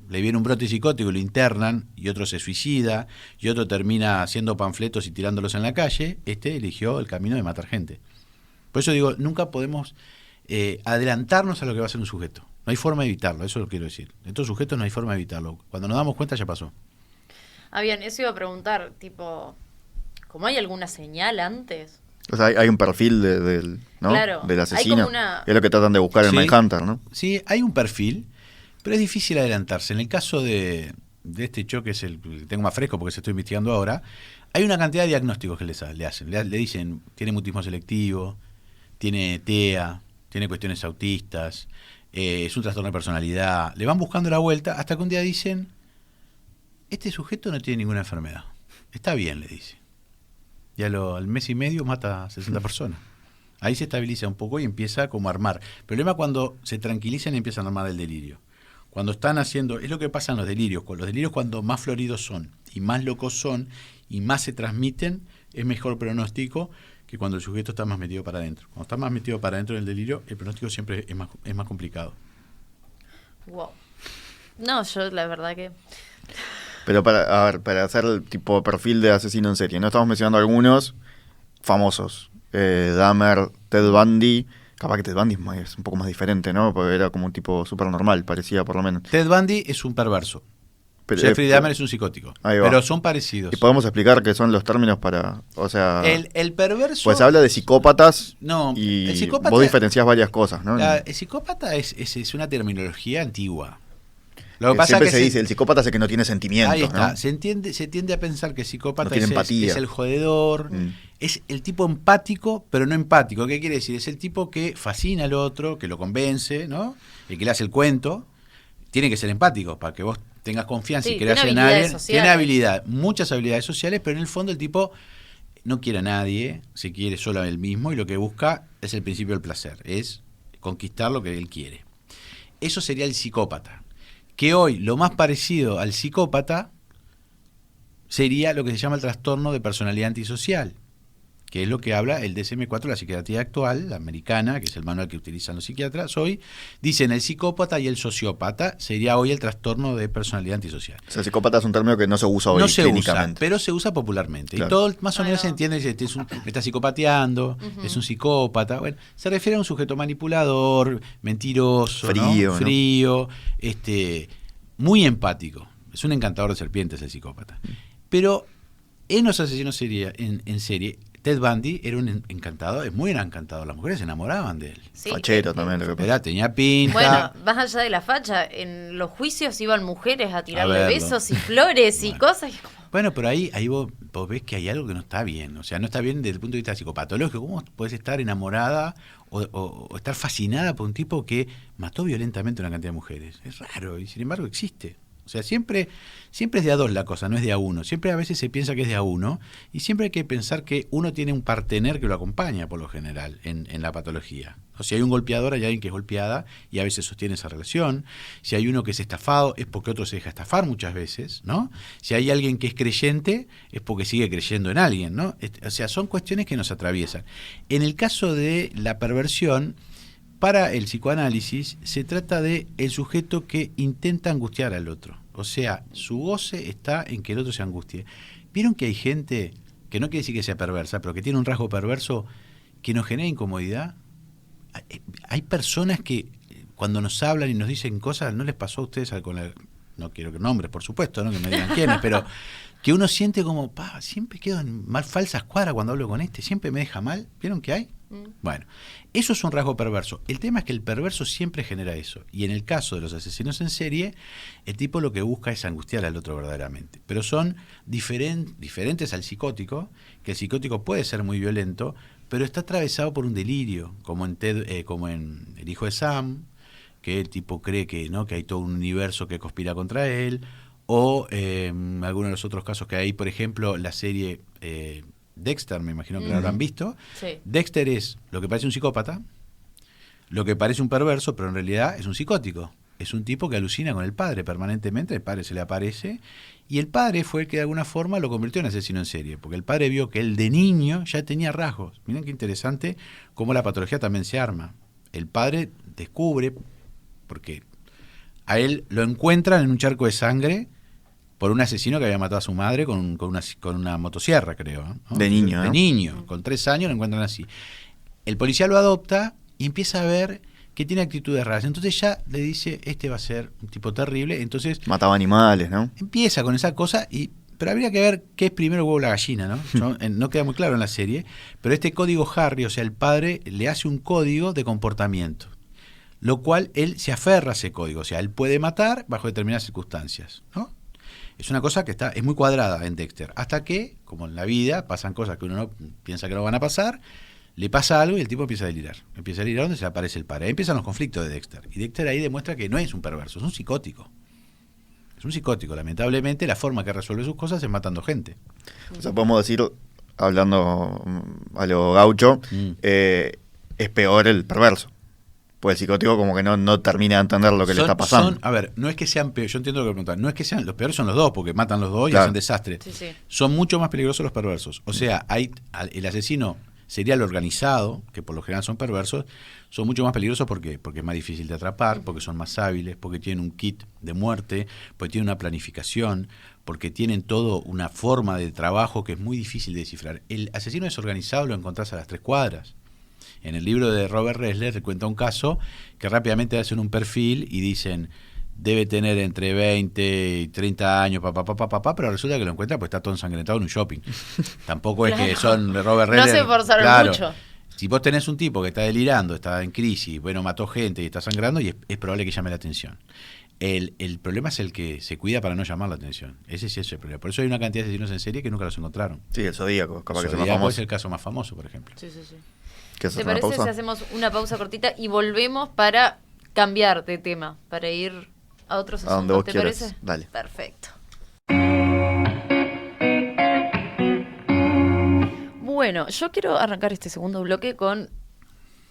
le viene un brote psicótico y lo internan, y otro se suicida, y otro termina haciendo panfletos y tirándolos en la calle, eligió el camino de matar gente. Por eso digo, nunca podemos adelantarnos a lo que va a ser un sujeto. No hay forma de evitarlo, eso lo quiero decir. En estos sujetos no hay forma de evitarlo. Cuando nos damos cuenta ya pasó.
Bien, eso iba a preguntar, tipo, ¿cómo hay alguna señal antes?
O sea, hay un perfil del asesino.
Hay como una...
Es lo que tratan de buscar en
Sí.
Mindhunter, ¿no?
Sí, hay un perfil, pero es difícil adelantarse. En el caso de este Choque, es el que tengo más fresco porque se estoy investigando ahora, hay una cantidad de diagnósticos que le hacen. Le dicen, tiene mutismo selectivo, tiene TEA, tiene cuestiones autistas, es un trastorno de personalidad. Le van buscando la vuelta hasta que un día dicen, este sujeto no tiene ninguna enfermedad. Está bien, le dice. Y al mes y medio mata a 60 personas. Ahí se estabiliza un poco y empieza como a armar. El problema cuando se tranquilizan y empiezan a armar el delirio. Cuando están haciendo, es lo que pasa en los delirios. Con los delirios cuando más floridos son y más locos son y más se transmiten, es mejor pronóstico que cuando el sujeto está más metido para adentro. Cuando está más metido para adentro del delirio, el pronóstico siempre es más complicado.
Wow. No, yo la verdad que...
Pero para hacer el tipo de perfil de asesino en serie, ¿no? Estamos mencionando algunos famosos. Dahmer, Ted Bundy. Capaz que Ted Bundy es un poco más diferente, ¿no? Porque era como un tipo súper normal, parecía por lo menos.
Ted Bundy es un perverso.
Pero,
Jeffrey Dahmer es un psicótico. Pero son parecidos.
¿Y podemos explicar qué son los términos para...? O sea...
El perverso...
Pues habla de psicópatas
no,
y
el psicópata,
vos diferenciás varias cosas, ¿no?
El psicópata es una terminología antigua. Lo que pasa
siempre
es que
se dice, el psicópata es el que no tiene sentimientos,
ahí está,
¿no?
se tiende a pensar que el psicópata
No tiene empatía.
es el jodedor, es el tipo empático, pero no empático. ¿Qué quiere decir? Es el tipo que fascina al otro, que lo convence, ¿no? El que le hace el cuento. Tiene que ser empático para que vos tengas confianza y creas en alguien. Tiene habilidad, muchas habilidades sociales, pero en el fondo el tipo no quiere a nadie, se quiere solo a él mismo y lo que busca es el principio del placer, es conquistar lo que él quiere. Eso sería el psicópata. Que hoy lo más parecido al psicópata sería lo que se llama el trastorno de personalidad antisocial, que es lo que habla el DSM-4, la psiquiatría actual, la americana, que es el manual que utilizan los psiquiatras hoy. Dicen el psicópata y el sociópata sería hoy el trastorno de personalidad antisocial.
O sea, el psicópata es un término que no se usa hoy
no se
clínicamente.
usa, pero se usa popularmente.
Claro.
Y todo más o menos se entiende, dice, me está psicopateando, es un psicópata. Bueno, se refiere a un sujeto manipulador, mentiroso, frío, muy empático. Es un encantador de serpientes el psicópata. Pero en los asesinos en serie, Ted Bundy era un encantador, es muy encantador. Las mujeres se enamoraban de él.
Sí,
Fachero también lo que pasa.
Tenía pinta.
Bueno, más allá de la facha, en los juicios iban mujeres a tirarle
verlo.
besos y flores y cosas.
Bueno, pero ahí vos ves que hay algo que no está bien. O sea, no está bien desde el punto de vista psicopatológico. ¿Cómo puedes estar enamorada o estar fascinada por un tipo que mató violentamente a una cantidad de mujeres? Es raro y sin embargo existe. O sea, siempre es de a dos la cosa, no es de a uno. Siempre a veces se piensa que es de a uno y siempre hay que pensar que uno tiene un partener que lo acompaña por lo general en la patología. O si hay un golpeador, hay alguien que es golpeada y a veces sostiene esa relación. Si hay uno que es estafado, es porque otro se deja estafar muchas veces, ¿no? Si hay alguien que es creyente, es porque sigue creyendo en alguien, ¿no? O sea, son cuestiones que nos atraviesan. En el caso de la perversión, para el psicoanálisis se trata de el sujeto que intenta angustiar al otro. O sea, su goce está en que el otro se angustie. ¿Vieron que hay gente, que no quiere decir que sea perversa, pero que tiene un rasgo perverso que nos genera incomodidad? Hay personas que cuando nos hablan y nos dicen cosas, ¿no les pasó a ustedes no quiero que nombres, por supuesto, no que me digan quiénes, pero que uno siente como, siempre quedo en mal falsas cuadras cuando hablo con siempre me deja mal? ¿Vieron que hay? Bueno, eso es un rasgo perverso. El tema es que el perverso siempre genera eso. Y en el caso de los asesinos en serie, el tipo lo que busca es angustiar al otro verdaderamente. Pero son diferentes al psicótico, que el psicótico puede ser muy violento, pero está atravesado por un delirio, como en El hijo de Sam, que el tipo cree que hay todo un universo que conspira contra él, o algunos de los otros casos que hay, por ejemplo, la serie Dexter, me imagino que lo habrán visto.
Sí.
Dexter es lo que parece un psicópata, lo que parece un perverso, pero en realidad es un psicótico. Es un tipo que alucina con el padre permanentemente, el padre se le aparece, y el padre fue el que de alguna forma lo convirtió en asesino en serie, porque el padre vio que él de niño ya tenía rasgos. Miren qué interesante cómo la patología también se arma. El padre descubre, porque a él lo encuentran en un charco de sangre por un asesino que había matado a su madre con una motosierra, creo, ¿no?
De niño, ¿no?
De niño, con 3 años lo encuentran así. El policía lo adopta y empieza a ver que tiene actitudes raras. Entonces ya le dice, va a ser un tipo terrible. Entonces
mataba animales, ¿no?
Empieza con esa cosa, pero habría que ver qué es primero el huevo o la gallina, ¿no? No queda muy claro en la serie, pero este código Harry, o sea, el padre le hace un código de comportamiento, lo cual él se aferra a ese código, o sea, él puede matar bajo determinadas circunstancias, ¿no? Es una cosa que es muy cuadrada en Dexter. Hasta que, como en la vida, pasan cosas que uno no piensa que no van a pasar, le pasa algo y el tipo empieza a delirar. Empieza a delirar donde se le aparece el padre. Ahí empiezan los conflictos de Dexter. Y Dexter ahí demuestra que no es un perverso, es un psicótico. Es un psicótico. Lamentablemente, la forma que resuelve sus cosas es matando gente.
O sea, podemos decir, hablando a lo gaucho, es peor el perverso. Pues el psicótico como que no termina de entender lo que le está pasando.
A ver, no es que sean peores, yo entiendo lo que preguntan, no es que sean, los peores son los dos, porque matan los dos y
Claro.
hacen desastre.
Sí, sí.
Son mucho más peligrosos los perversos. O sea, el asesino serial organizado, que por lo general son perversos, son mucho más peligrosos porque es más difícil de atrapar, porque son más hábiles, porque tienen un kit de muerte, porque tienen una planificación, porque tienen todo una forma de trabajo que es muy difícil de descifrar. El asesino desorganizado lo encontrás a las 3 cuadras. En el libro de Robert Ressler cuenta un caso que rápidamente hacen un perfil y dicen debe tener entre 20 y 30 años, pero resulta que lo encuentra pues está todo ensangrentado en un shopping. Tampoco es que son de Robert
No
Ressler.
se esforzaron
claro.
mucho.
Si vos tenés un tipo que está delirando, está en crisis, bueno, mató gente y está sangrando, y es probable que llame la atención. El problema es el que se cuida para no llamar la atención. Ese sí es el problema. Por eso hay una cantidad de asesinos en serie que nunca los encontraron.
Sí, el Zodíaco, capaz que sea más
Zodíaco
famoso.
es el caso más famoso, por ejemplo.
Sí, sí, sí.
¿Qué haces,
¿Te
una
parece
pausa?
si hacemos una pausa cortita y volvemos para cambiar de tema, para ir a otros
A donde
asuntos?
vos
¿Te
quieras.
parece?
Dale.
Perfecto. Bueno, yo quiero arrancar este segundo bloque con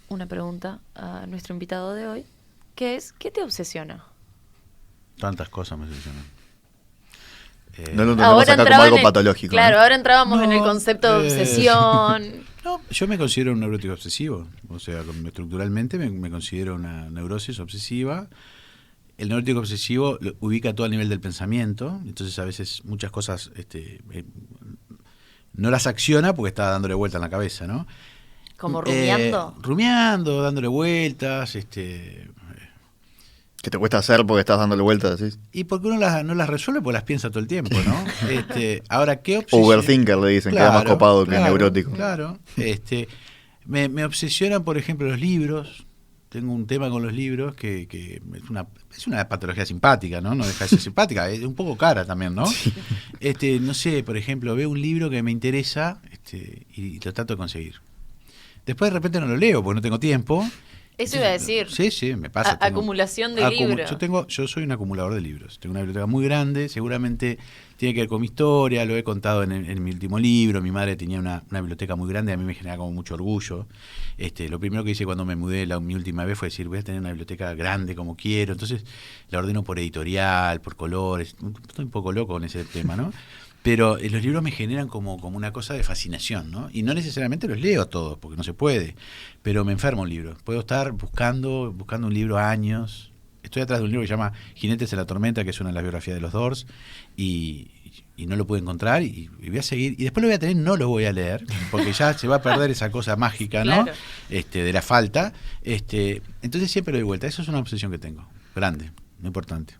una pregunta a nuestro invitado de hoy, que es, ¿qué te obsesiona?
Tantas cosas me obsesionan.
No lo entendemos acá como algo
en el-
patológico.
Claro,
¿no?
ahora entrábamos en el
No,
concepto de obsesión.
No, yo me considero un neurótico obsesivo. O sea, estructuralmente me considero una neurosis obsesiva. El neurótico obsesivo lo ubica todo a nivel del pensamiento. Entonces, a veces muchas cosas no las acciona porque está dándole vuelta en la cabeza, ¿no?
Como rumiando.
Rumiando, dándole vueltas,
Que te cuesta hacer porque estás dándole vueltas, ¿sí?
y porque uno no las resuelve, pues las piensa todo el tiempo, ¿no? Ahora, ¿qué obsesión?
Overthinker le dicen, queda más copado que neurótico.
Claro. Me obsesionan, por ejemplo, los libros. Tengo un tema con los libros que es una patología simpática, ¿no? No deja de ser simpática, es un poco cara también, ¿no? No sé, por ejemplo, veo un libro que me interesa y lo trato de conseguir. Después de repente no lo leo porque no tengo tiempo.
Eso iba a decir.
Sí, me pasa.
Acumulación de libros.
Yo soy un acumulador de libros. Tengo una biblioteca muy grande, seguramente tiene que ver con mi historia, lo he contado en mi último libro. Mi madre tenía una biblioteca muy grande, a mí me genera como mucho orgullo. Lo primero que hice cuando me mudé mi última vez fue decir, voy a tener una biblioteca grande como quiero. Entonces la ordeno por editorial, por colores. Estoy un poco loco con ese tema, ¿no? Pero los libros me generan como una cosa de fascinación, ¿no? Y no necesariamente los leo todos, porque no se puede, pero me enfermo un libro. Puedo estar buscando un libro años. Estoy atrás de un libro que se llama Jinetes en la Tormenta, que es una de las biografías de los Doors, y no lo pude encontrar, y voy a seguir. Y después lo voy a tener, no lo voy a leer, porque ya se va a perder esa cosa mágica, ¿no?
Claro.
De la falta. Entonces siempre lo doy vuelta. Eso es una obsesión que tengo, grande, muy importante.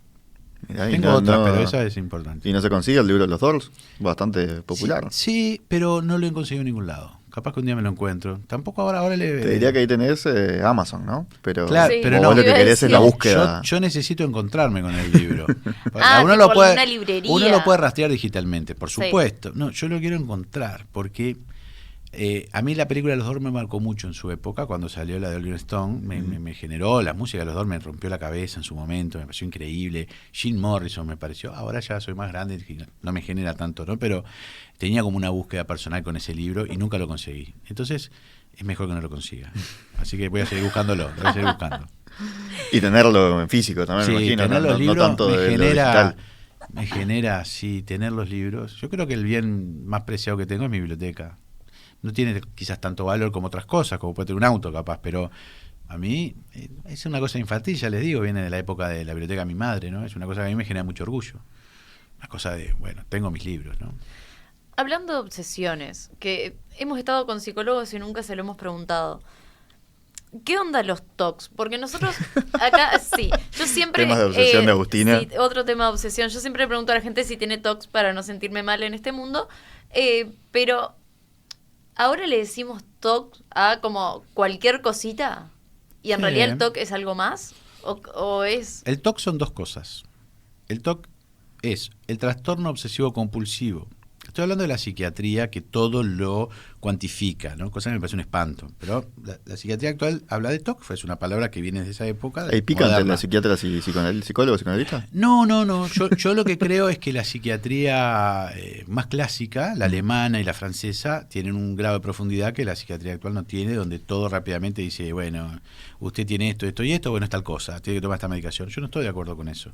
Mirá, y
Tengo
no-
otras,
no-
pero esa es importante.
Y no se consigue el libro de los Doors, bastante popular.
Sí, pero no lo he conseguido en ningún lado. Capaz que un día me lo encuentro. Tampoco ahora le...
Te diría que ahí tenés Amazon, ¿no? Pero,
Claro,
Sí,
pero
vos
no.
lo que
iba a
querés es la
decir.
búsqueda.
Yo necesito encontrarme con el libro.
Ah,
uno,
tipo
lo puede,
una librería.
uno lo puede rastrear digitalmente, por
Sí.
supuesto. No, yo lo quiero encontrar porque a mí la película de Los Doors me marcó mucho en su época, cuando salió la de Oliver Stone, me generó, la música de Los Doors me rompió la cabeza en su momento, me pareció increíble. Jim Morrison me pareció, ahora ya soy más grande, no me genera tanto, ¿no? Pero tenía como una búsqueda personal con ese libro y nunca lo conseguí. Entonces es mejor que no lo consiga. Así que voy a seguir buscándolo, lo voy a seguir buscando.
Y tenerlo en físico también,
Sí,
me imagino.
tener
No,
los
no
libros
tanto
me
de lo
genera,
digital.
sí, tener los libros. Yo creo que el bien más preciado que tengo es mi biblioteca. No tiene quizás tanto valor como otras cosas, como puede tener un auto capaz, pero a mí es una cosa infantil, ya les digo, viene de la época de la biblioteca de mi madre, ¿no? Es una cosa que a mí me genera mucho orgullo. Una cosa de, bueno, tengo mis libros, ¿no?
Hablando de obsesiones, que hemos estado con psicólogos y nunca se lo hemos preguntado. ¿Qué onda los TOCs? Porque nosotros acá, sí, yo siempre...
Temas de obsesión de Agustina.
Sí, otro tema de obsesión. Yo siempre pregunto a la gente si tiene TOCs para no sentirme mal en este mundo, pero ahora le decimos TOC a como cualquier cosita y en
Sí.
realidad el TOC es algo más o es...
El TOC son dos cosas. El TOC, es el trastorno obsesivo compulsivo. Estoy hablando de la psiquiatría que todo lo cuantifica, ¿no? Cosa que me parece un espanto. Pero la psiquiatría actual habla de TOC, es una palabra que viene de esa época.
¿Hay pica entre
moderna.
la psiquiatra y psicólogo, psicoanalista?
No. Yo lo que creo es que la psiquiatría más clásica, la alemana y la francesa, tienen un grado de profundidad que la psiquiatría actual no tiene, donde todo rápidamente dice, bueno, usted tiene esto, esto y esto, bueno, es tal cosa, tiene que tomar esta medicación. Yo no estoy de acuerdo con eso.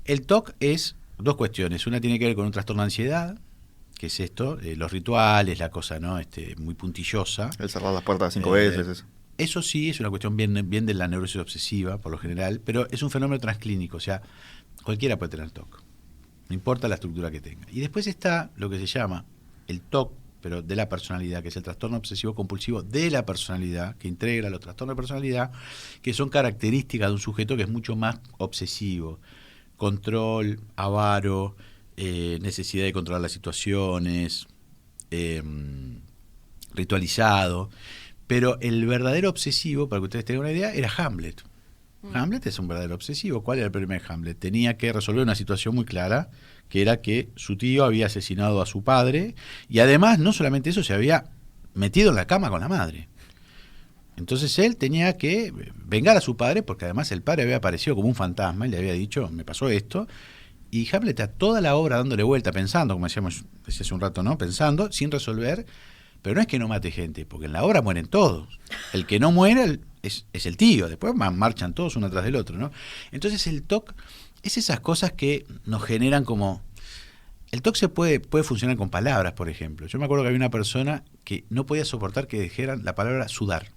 El TOC es dos cuestiones. Una tiene que ver con un trastorno de ansiedad, que es esto, los rituales, la cosa, ¿no? Muy puntillosa.
El cerrar las puertas 5 veces. Eso.
Eso sí es una cuestión bien de la neurosis obsesiva, por lo general, pero es un fenómeno transclínico, o sea, cualquiera puede tener TOC, no importa la estructura que tenga. Y después está lo que se llama el TOC, pero de la personalidad, que es el trastorno obsesivo compulsivo de la personalidad, que integra los trastornos de personalidad, que son características de un sujeto que es mucho más obsesivo, control, avaro, necesidad de controlar las situaciones, ritualizado. Pero el verdadero obsesivo, para que ustedes tengan una idea, era Hamlet. Hamlet es un verdadero obsesivo. ¿Cuál era el problema de Hamlet? Tenía que resolver una situación muy clara, que era que su tío había asesinado a su padre, y además, no solamente eso, se había metido en la cama con la madre. Entonces él tenía que vengar a su padre, porque además el padre había aparecido como un fantasma y le había dicho, me pasó esto. Y Hamlet a toda la obra dándole vuelta, pensando, como decía hace un rato, ¿no? Pensando, sin resolver, pero no es que no mate gente, porque en la obra mueren todos. El que no muere es el tío, después marchan todos uno tras del otro, ¿no? Entonces el TOC es esas cosas que nos generan como... El TOC se puede funcionar con palabras, por ejemplo. Yo me acuerdo que había una persona que no podía soportar que dijeran la palabra sudar.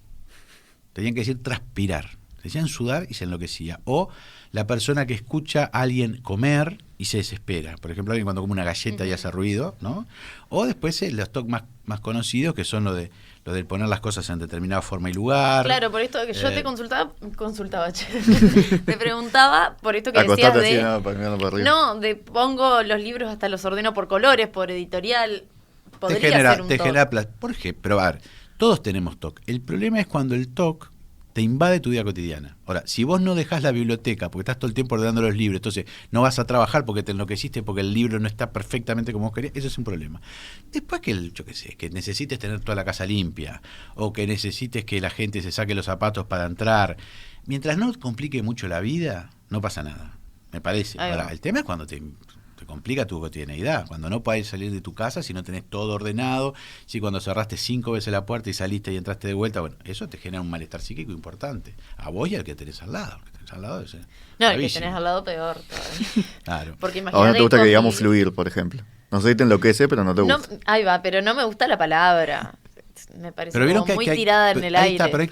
Tenían que decir transpirar. Decían sudar y se enloquecía. O la persona que escucha a alguien comer y se desespera. Por ejemplo, alguien cuando come una galleta y hace ruido, ¿no? O después los TOC más conocidos, que son lo de poner las cosas en determinada forma y lugar.
Claro, por esto que yo te consultaba, che. Te preguntaba por esto que decías
Acostate
de...
así, nada, para mirarlo para arriba.
No, pongo los libros, hasta los ordeno por colores, por editorial. Podría ser un TOC.
Pero a ver, todos tenemos TOC. El problema es cuando el TOC te invade tu vida cotidiana. Ahora, si vos no dejás la biblioteca porque estás todo el tiempo ordenando los libros, entonces no vas a trabajar porque te enloqueciste, porque el libro no está perfectamente como vos querías, eso es un problema. Después que necesites tener toda la casa limpia, o que necesites que la gente se saque los zapatos para entrar, mientras no complique mucho la vida, no pasa nada, me parece. Ahora, el tema es cuando te complica tu cotidianeidad, cuando no podés salir de tu casa si no tenés todo ordenado, si cuando cerraste 5 veces la puerta y saliste y entraste de vuelta, bueno, eso te genera un malestar psíquico importante, a vos y al que tenés al lado.
No, el que tenés al lado peor todavía.
Claro.
Porque
A vos no te gusta que digamos fluir, por ejemplo. No sé si te enloquece, pero no te gusta.
Ahí va, pero no me gusta la palabra. Me parece
pero
como muy tirada en el aire.
Pero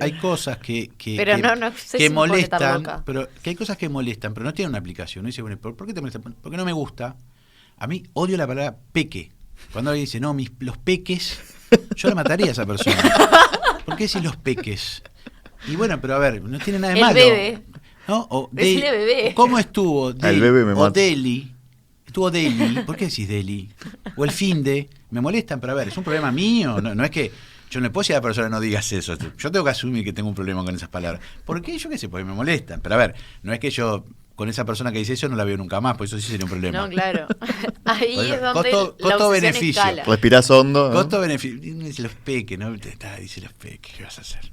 hay cosas que
pero no sé
que
si
molestan, pero que hay cosas que molestan, pero no tienen una aplicación. No dice, bueno, ¿por qué te molesta? Porque no me gusta. A mí odio la palabra peque. Cuando alguien dice, no, los peques, yo la mataría a esa persona. ¿Por qué decís los peques? Y bueno, pero a ver, no tiene nada de malo.
El bebé.
¿No?
Decile bebé.
¿Cómo estuvo?
El bebé me mata.
O Deli. Estuvo Deli. ¿Por qué decís Deli? O el finde. Me molestan, pero a ver, ¿es un problema mío? No es que yo no le puedo decir a la persona no digas eso. Yo tengo que asumir que tengo un problema con esas palabras. ¿Por qué? Yo qué sé, porque me molestan. Pero a ver, no es que yo con esa persona que dice eso no la veo nunca más, pues eso sí sería un problema.
No, claro. Ahí
Bueno,
es donde
costo-beneficio.
escala.
Respirás hondo, ¿no?
Costo-beneficio. Dice los peques, ¿no? Dice los peques, ¿qué vas a hacer?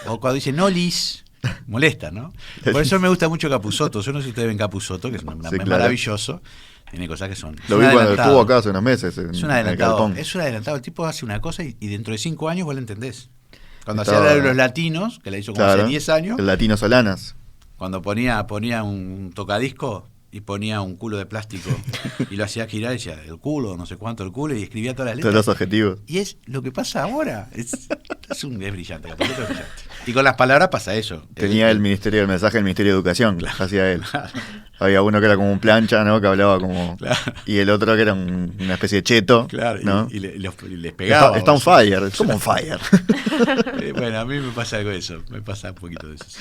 O cuando dice Nolis, molesta, ¿no? Por eso me gusta mucho Capusotto. Yo no sé si ustedes ven Capusotto, que es
Sí, claro.
maravilloso. Tiene cosas que son.
Lo vi cuando estuvo acá hace unos meses.
Es un
en el
adelantado.
galpón.
Es un adelantado. El tipo hace una cosa y dentro de 5 años vos la entendés. Cuando
Estaba-
hacía la de los latinos, que la hizo como
Claro,
hace 10 años,
el Latino Solanas.
cuando ponía un tocadisco y ponía un culo de plástico y lo hacía girar y decía el culo, no sé cuánto el culo, y escribía todas las
Todos
letras.
los adjetivos.
Y es lo que pasa ahora. Es brillante, Capusotto es brillante. Y con las palabras pasa eso.
Tenía el Ministerio del Mensaje, el Ministerio de Educación, hacía él. Había uno que era como un plancha, ¿no? Que hablaba como...
Claro.
Y el otro que era una especie de cheto,
Claro,
¿no?
y les pegaba.
Está on fire, como on fire.
Bueno, a mí me pasa algo de eso. Me pasa un poquito de eso. Sí.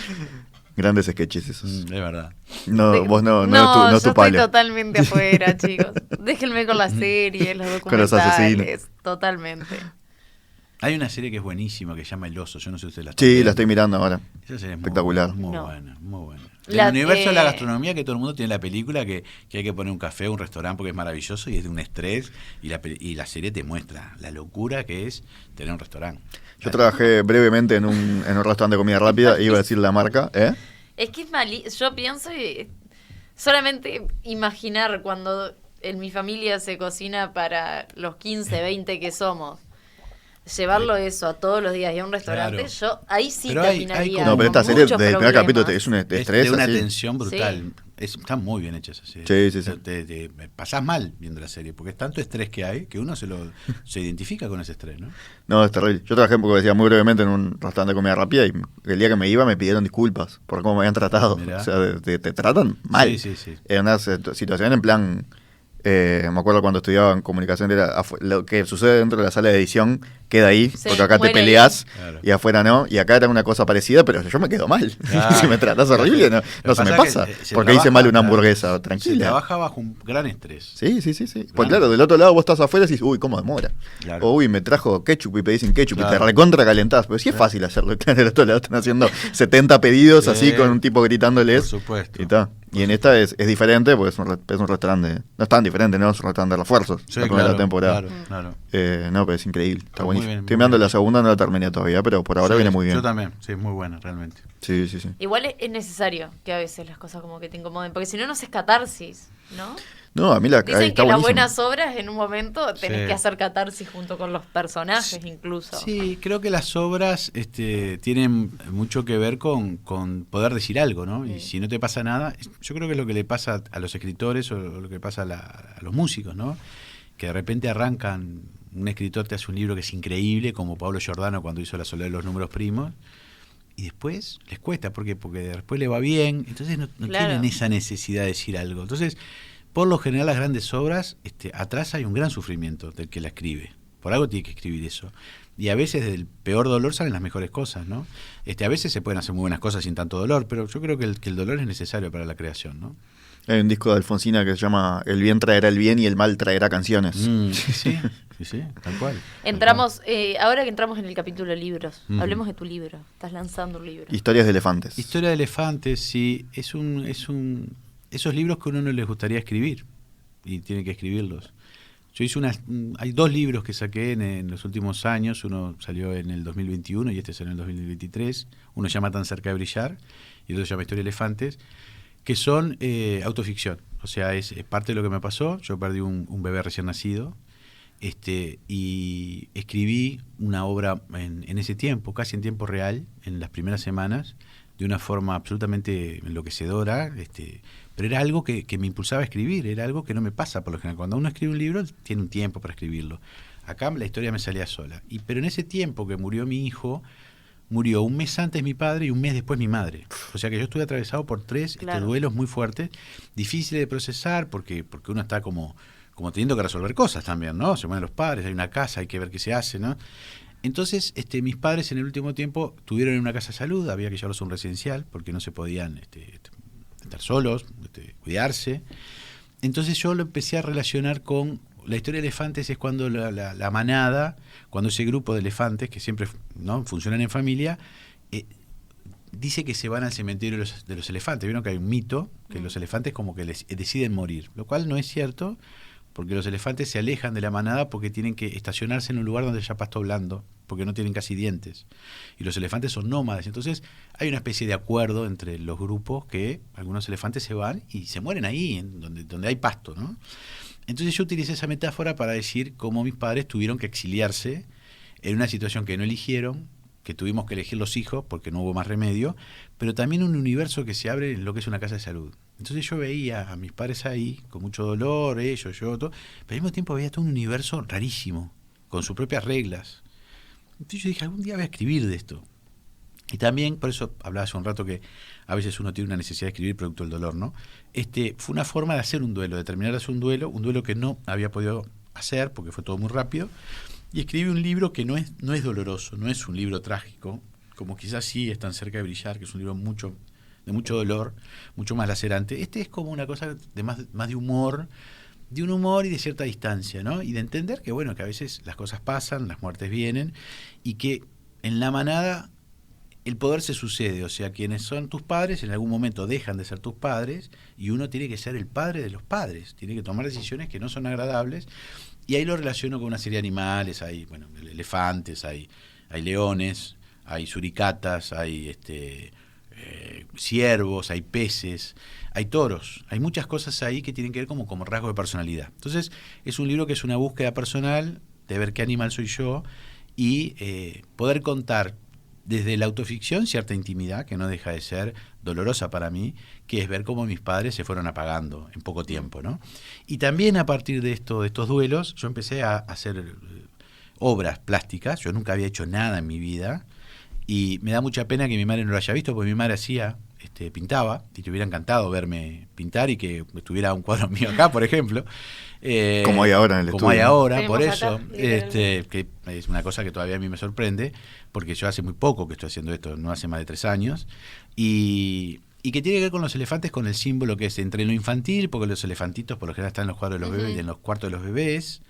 Grandes sketches esos.
Es verdad.
No, vos no
No,
es tu
yo estoy
palo.
totalmente afuera, chicos. Déjenme con las series, los
Con los
documentales.
asesinos.
Totalmente.
Hay una serie que es buenísima que se llama El Oso, yo no sé si usted la está
Sí,
viendo.
la estoy mirando ahora.
Esa serie es
Espectacular.
Muy
No.
buena, muy buena.
La-
El universo de la gastronomía, que todo el mundo tiene la película, que hay que poner un café o un restaurante porque es maravilloso y es de un estrés, y la serie te muestra la locura que es tener un restaurante.
Yo trabajé brevemente en un restaurante de comida rápida, iba a decir la marca, ¿eh?
Es que yo pienso y solamente imaginar cuando en mi familia se cocina para los 15, 20 que somos, llevarlo eso a todos los días y a un restaurante,
Claro.
yo ahí sí
Pero hay
terminaría
como-
No, pero esta
con
serie
muchos
desde el primer capítulo
problemas.
es un
Es
estrés
de una
así.
tensión brutal. Está muy bien hecha esa serie.
Sí, sí, sí.
Te pasás mal viendo la serie, porque es tanto estrés que hay que uno se identifica con ese estrés, ¿no?
No, es terrible. Yo trabajé, como decía, muy brevemente en un restaurante de comida rápida y el día que me iba me pidieron disculpas por cómo me habían tratado.
Mirá.
O sea, te tratan mal.
Sí, sí, sí.
En una situación en plan... me acuerdo cuando estudiaba en comunicación, lo que sucede dentro de la sala de edición queda ahí,
Sí,
porque acá te
muere ahí.
peleás
Claro.
y afuera no, y acá era una cosa parecida, pero yo me quedo mal.
Claro.
Si me tratás horrible, no se me pasa, porque hice mal una hamburguesa,
Se
tranquila.
trabaja bajo un gran estrés.
Sí, sí, sí, sí. Pues
Claro.
claro, del otro lado vos estás afuera y decís, uy, cómo demora.
Claro.
O uy, me trajo ketchup y pedís sin ketchup y
Claro.
te recontra calentás. Pero sí es fácil hacerlo. Claro, del otro lado están haciendo 70 pedidos
Sí.
así con un tipo gritándoles.
Por supuesto.
Y ta. Y en esta es diferente porque es un restaurante. No es tan diferente, ¿no? Es un restaurante de refuerzos.
Sí,
la primera
claro,
temporada.
claro.
No, pero es increíble. Está
Muy
buenísimo.
bien,
Estoy
muy
mirando
bien.
la segunda, no la terminé todavía, pero por ahora
Sí,
viene muy bien.
Yo también, sí, muy buena, realmente.
Sí, sí, sí.
Igual es necesario que a veces las cosas como que te incomoden, porque si no, no es catarsis, ¿no?
No, a mí
Dicen que
está
las
buenísimo.
buenas obras en un momento tenés
Sí.
que hacer catarsis junto con los personajes incluso.
Sí, creo que las obras tienen mucho que ver con poder decir algo, ¿no? Y
Sí.
si no te pasa nada, yo creo que es lo que le pasa a los escritores o lo que pasa a los músicos, ¿no? Que de repente arrancan, un escritor te hace un libro que es increíble, como Pablo Giordano cuando hizo La soledad de los números primos, y después les cuesta, ¿por qué? Porque después le va bien, entonces no
Claro.
tienen esa necesidad de decir algo. Entonces, por lo general las grandes obras, atrás hay un gran sufrimiento del que la escribe. Por algo tiene que escribir eso. Y a veces del peor dolor salen las mejores cosas, ¿no? A veces se pueden hacer muy buenas cosas sin tanto dolor, pero yo creo que el dolor es necesario para la creación, ¿no?
Hay un disco de Alfonsina que se llama El bien traerá el bien y el mal traerá canciones.
Sí, tal cual.
Entramos, ahora que entramos en el capítulo libros,
Ujú.
hablemos de tu libro. Estás lanzando un libro.
Historias de elefantes.
Historia de elefantes, sí, esos libros que a uno no les gustaría escribir y tiene que escribirlos. Yo hice hay 2 libros que saqué en los últimos años, uno salió en el 2021 y este salió en el 2023, uno se llama Tan cerca de brillar y otro se llama Historia de elefantes, que son autoficción, o sea, es parte de lo que me pasó. Yo perdí un bebé recién nacido, y escribí una obra en ese tiempo, casi en tiempo real, en las primeras semanas, de una forma absolutamente enloquecedora, pero era algo que me impulsaba a escribir, era algo que no me pasa por lo general. Cuando uno escribe un libro, tiene un tiempo para escribirlo. Acá la historia me salía sola. Pero en ese tiempo que murió mi hijo, murió un mes antes mi padre y un mes después mi madre. O sea que yo estuve atravesado por 3
Claro.
duelos muy fuertes, difíciles de procesar, porque uno está como teniendo que resolver cosas también, ¿no? Se mueren los padres, hay una casa, hay que ver qué se hace, ¿no? Entonces, mis padres en el último tiempo tuvieron en una casa de salud, había que llevarlos a un residencial, porque no se podían estar solos, cuidarse. Entonces yo lo empecé a relacionar con la historia de elefantes. Es cuando la manada, cuando ese grupo de elefantes, que siempre, ¿no?, funcionan en familia, dice que se van al cementerio de los elefantes. Vieron que hay un mito que los elefantes como que deciden morir, lo cual no es cierto, porque los elefantes se alejan de la manada porque tienen que estacionarse en un lugar donde haya pasto blando, porque no tienen casi dientes. Y los elefantes son nómades. Entonces hay una especie de acuerdo entre los grupos que algunos elefantes se van y se mueren ahí, donde hay pasto, ¿no? Entonces yo utilicé esa metáfora para decir cómo mis padres tuvieron que exiliarse en una situación que no eligieron, que tuvimos que elegir los hijos porque no hubo más remedio, pero también un universo que se abre en lo que es una casa de salud. Entonces yo veía a mis padres ahí, con mucho dolor, ellos, yo, todo, pero al mismo tiempo veía todo un universo rarísimo, con sus propias reglas. Entonces yo dije, algún día voy a escribir de esto. Y también, por eso hablaba hace un rato que a veces uno tiene una necesidad de escribir producto del dolor, ¿no? Fue una forma de hacer un duelo, de terminar de hacer un duelo que no había podido hacer porque fue todo muy rápido. Y escribí un libro que no es doloroso, no es un libro trágico, como quizás sí es Tan cerca de brillar, que es un libro de mucho dolor, mucho más lacerante. Es como una cosa de más de humor, de un humor y de cierta distancia, ¿no? Y de entender que, bueno, que a veces las cosas pasan, las muertes vienen, y que en la manada el poder se sucede, o sea, quienes son tus padres en algún momento dejan de ser tus padres y uno tiene que ser el padre de los padres, tiene que tomar decisiones que no son agradables, y ahí lo relaciono con una serie de animales, hay, bueno, elefantes, hay leones, hay suricatas, hay ciervos, hay peces, hay toros, hay muchas cosas ahí que tienen que ver como rasgo de personalidad. Entonces es un libro que es una búsqueda personal de ver qué animal soy yo y poder contar desde la autoficción cierta intimidad que no deja de ser dolorosa para mí, que es ver cómo mis padres se fueron apagando en poco tiempo, ¿no? Y también a partir de estos duelos yo empecé a hacer obras plásticas. Yo nunca había hecho nada en mi vida y me da mucha pena que mi madre no lo haya visto, porque mi madre pintaba, y te hubiera encantado verme pintar y que estuviera un cuadro mío acá, por ejemplo.
Como hay ahora en el estudio.
Como hay ahora,
Tenemos
por
acá,
eso,
literalmente.
que es una cosa que todavía a mí me sorprende, porque yo hace muy poco que estoy haciendo esto, no hace más de 3 años, y que tiene que ver con los elefantes, con el símbolo que es entre lo infantil, porque los elefantitos por lo general están en los cuadros de los bebés, en los cuartos de los bebés,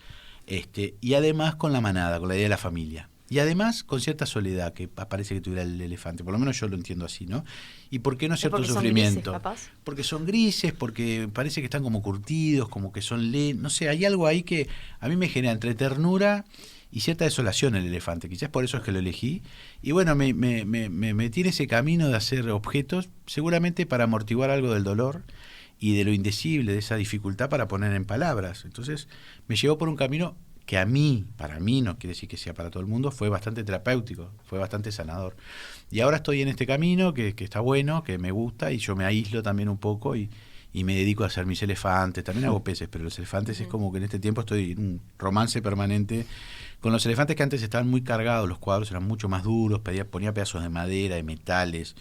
y además con la manada, con la idea de la familia. Y además con cierta soledad que parece que tuviera el elefante, por lo menos yo lo entiendo así, ¿no? ¿Y por qué no cierto
porque son
sufrimiento?
grises, capaz.
Porque son grises, porque parece que están como curtidos, como que son no sé, hay algo ahí que a mí me genera entre ternura y cierta desolación el elefante, quizás por eso es que lo elegí. Y bueno, me metí en ese camino de hacer objetos, seguramente para amortiguar algo del dolor y de lo indecible, de esa dificultad para poner en palabras. Entonces me llevó por un camino que para mí, no quiere decir que sea para todo el mundo, fue bastante terapéutico, fue bastante sanador. Y ahora estoy en este camino que está bueno, que me gusta, y yo me aíslo también un poco y me dedico a hacer mis elefantes. También hago peces, pero los elefantes es como que en este tiempo estoy en un romance permanente con los elefantes, que antes estaban muy cargados, los cuadros eran mucho más duros, ponía pedazos de madera, de metales,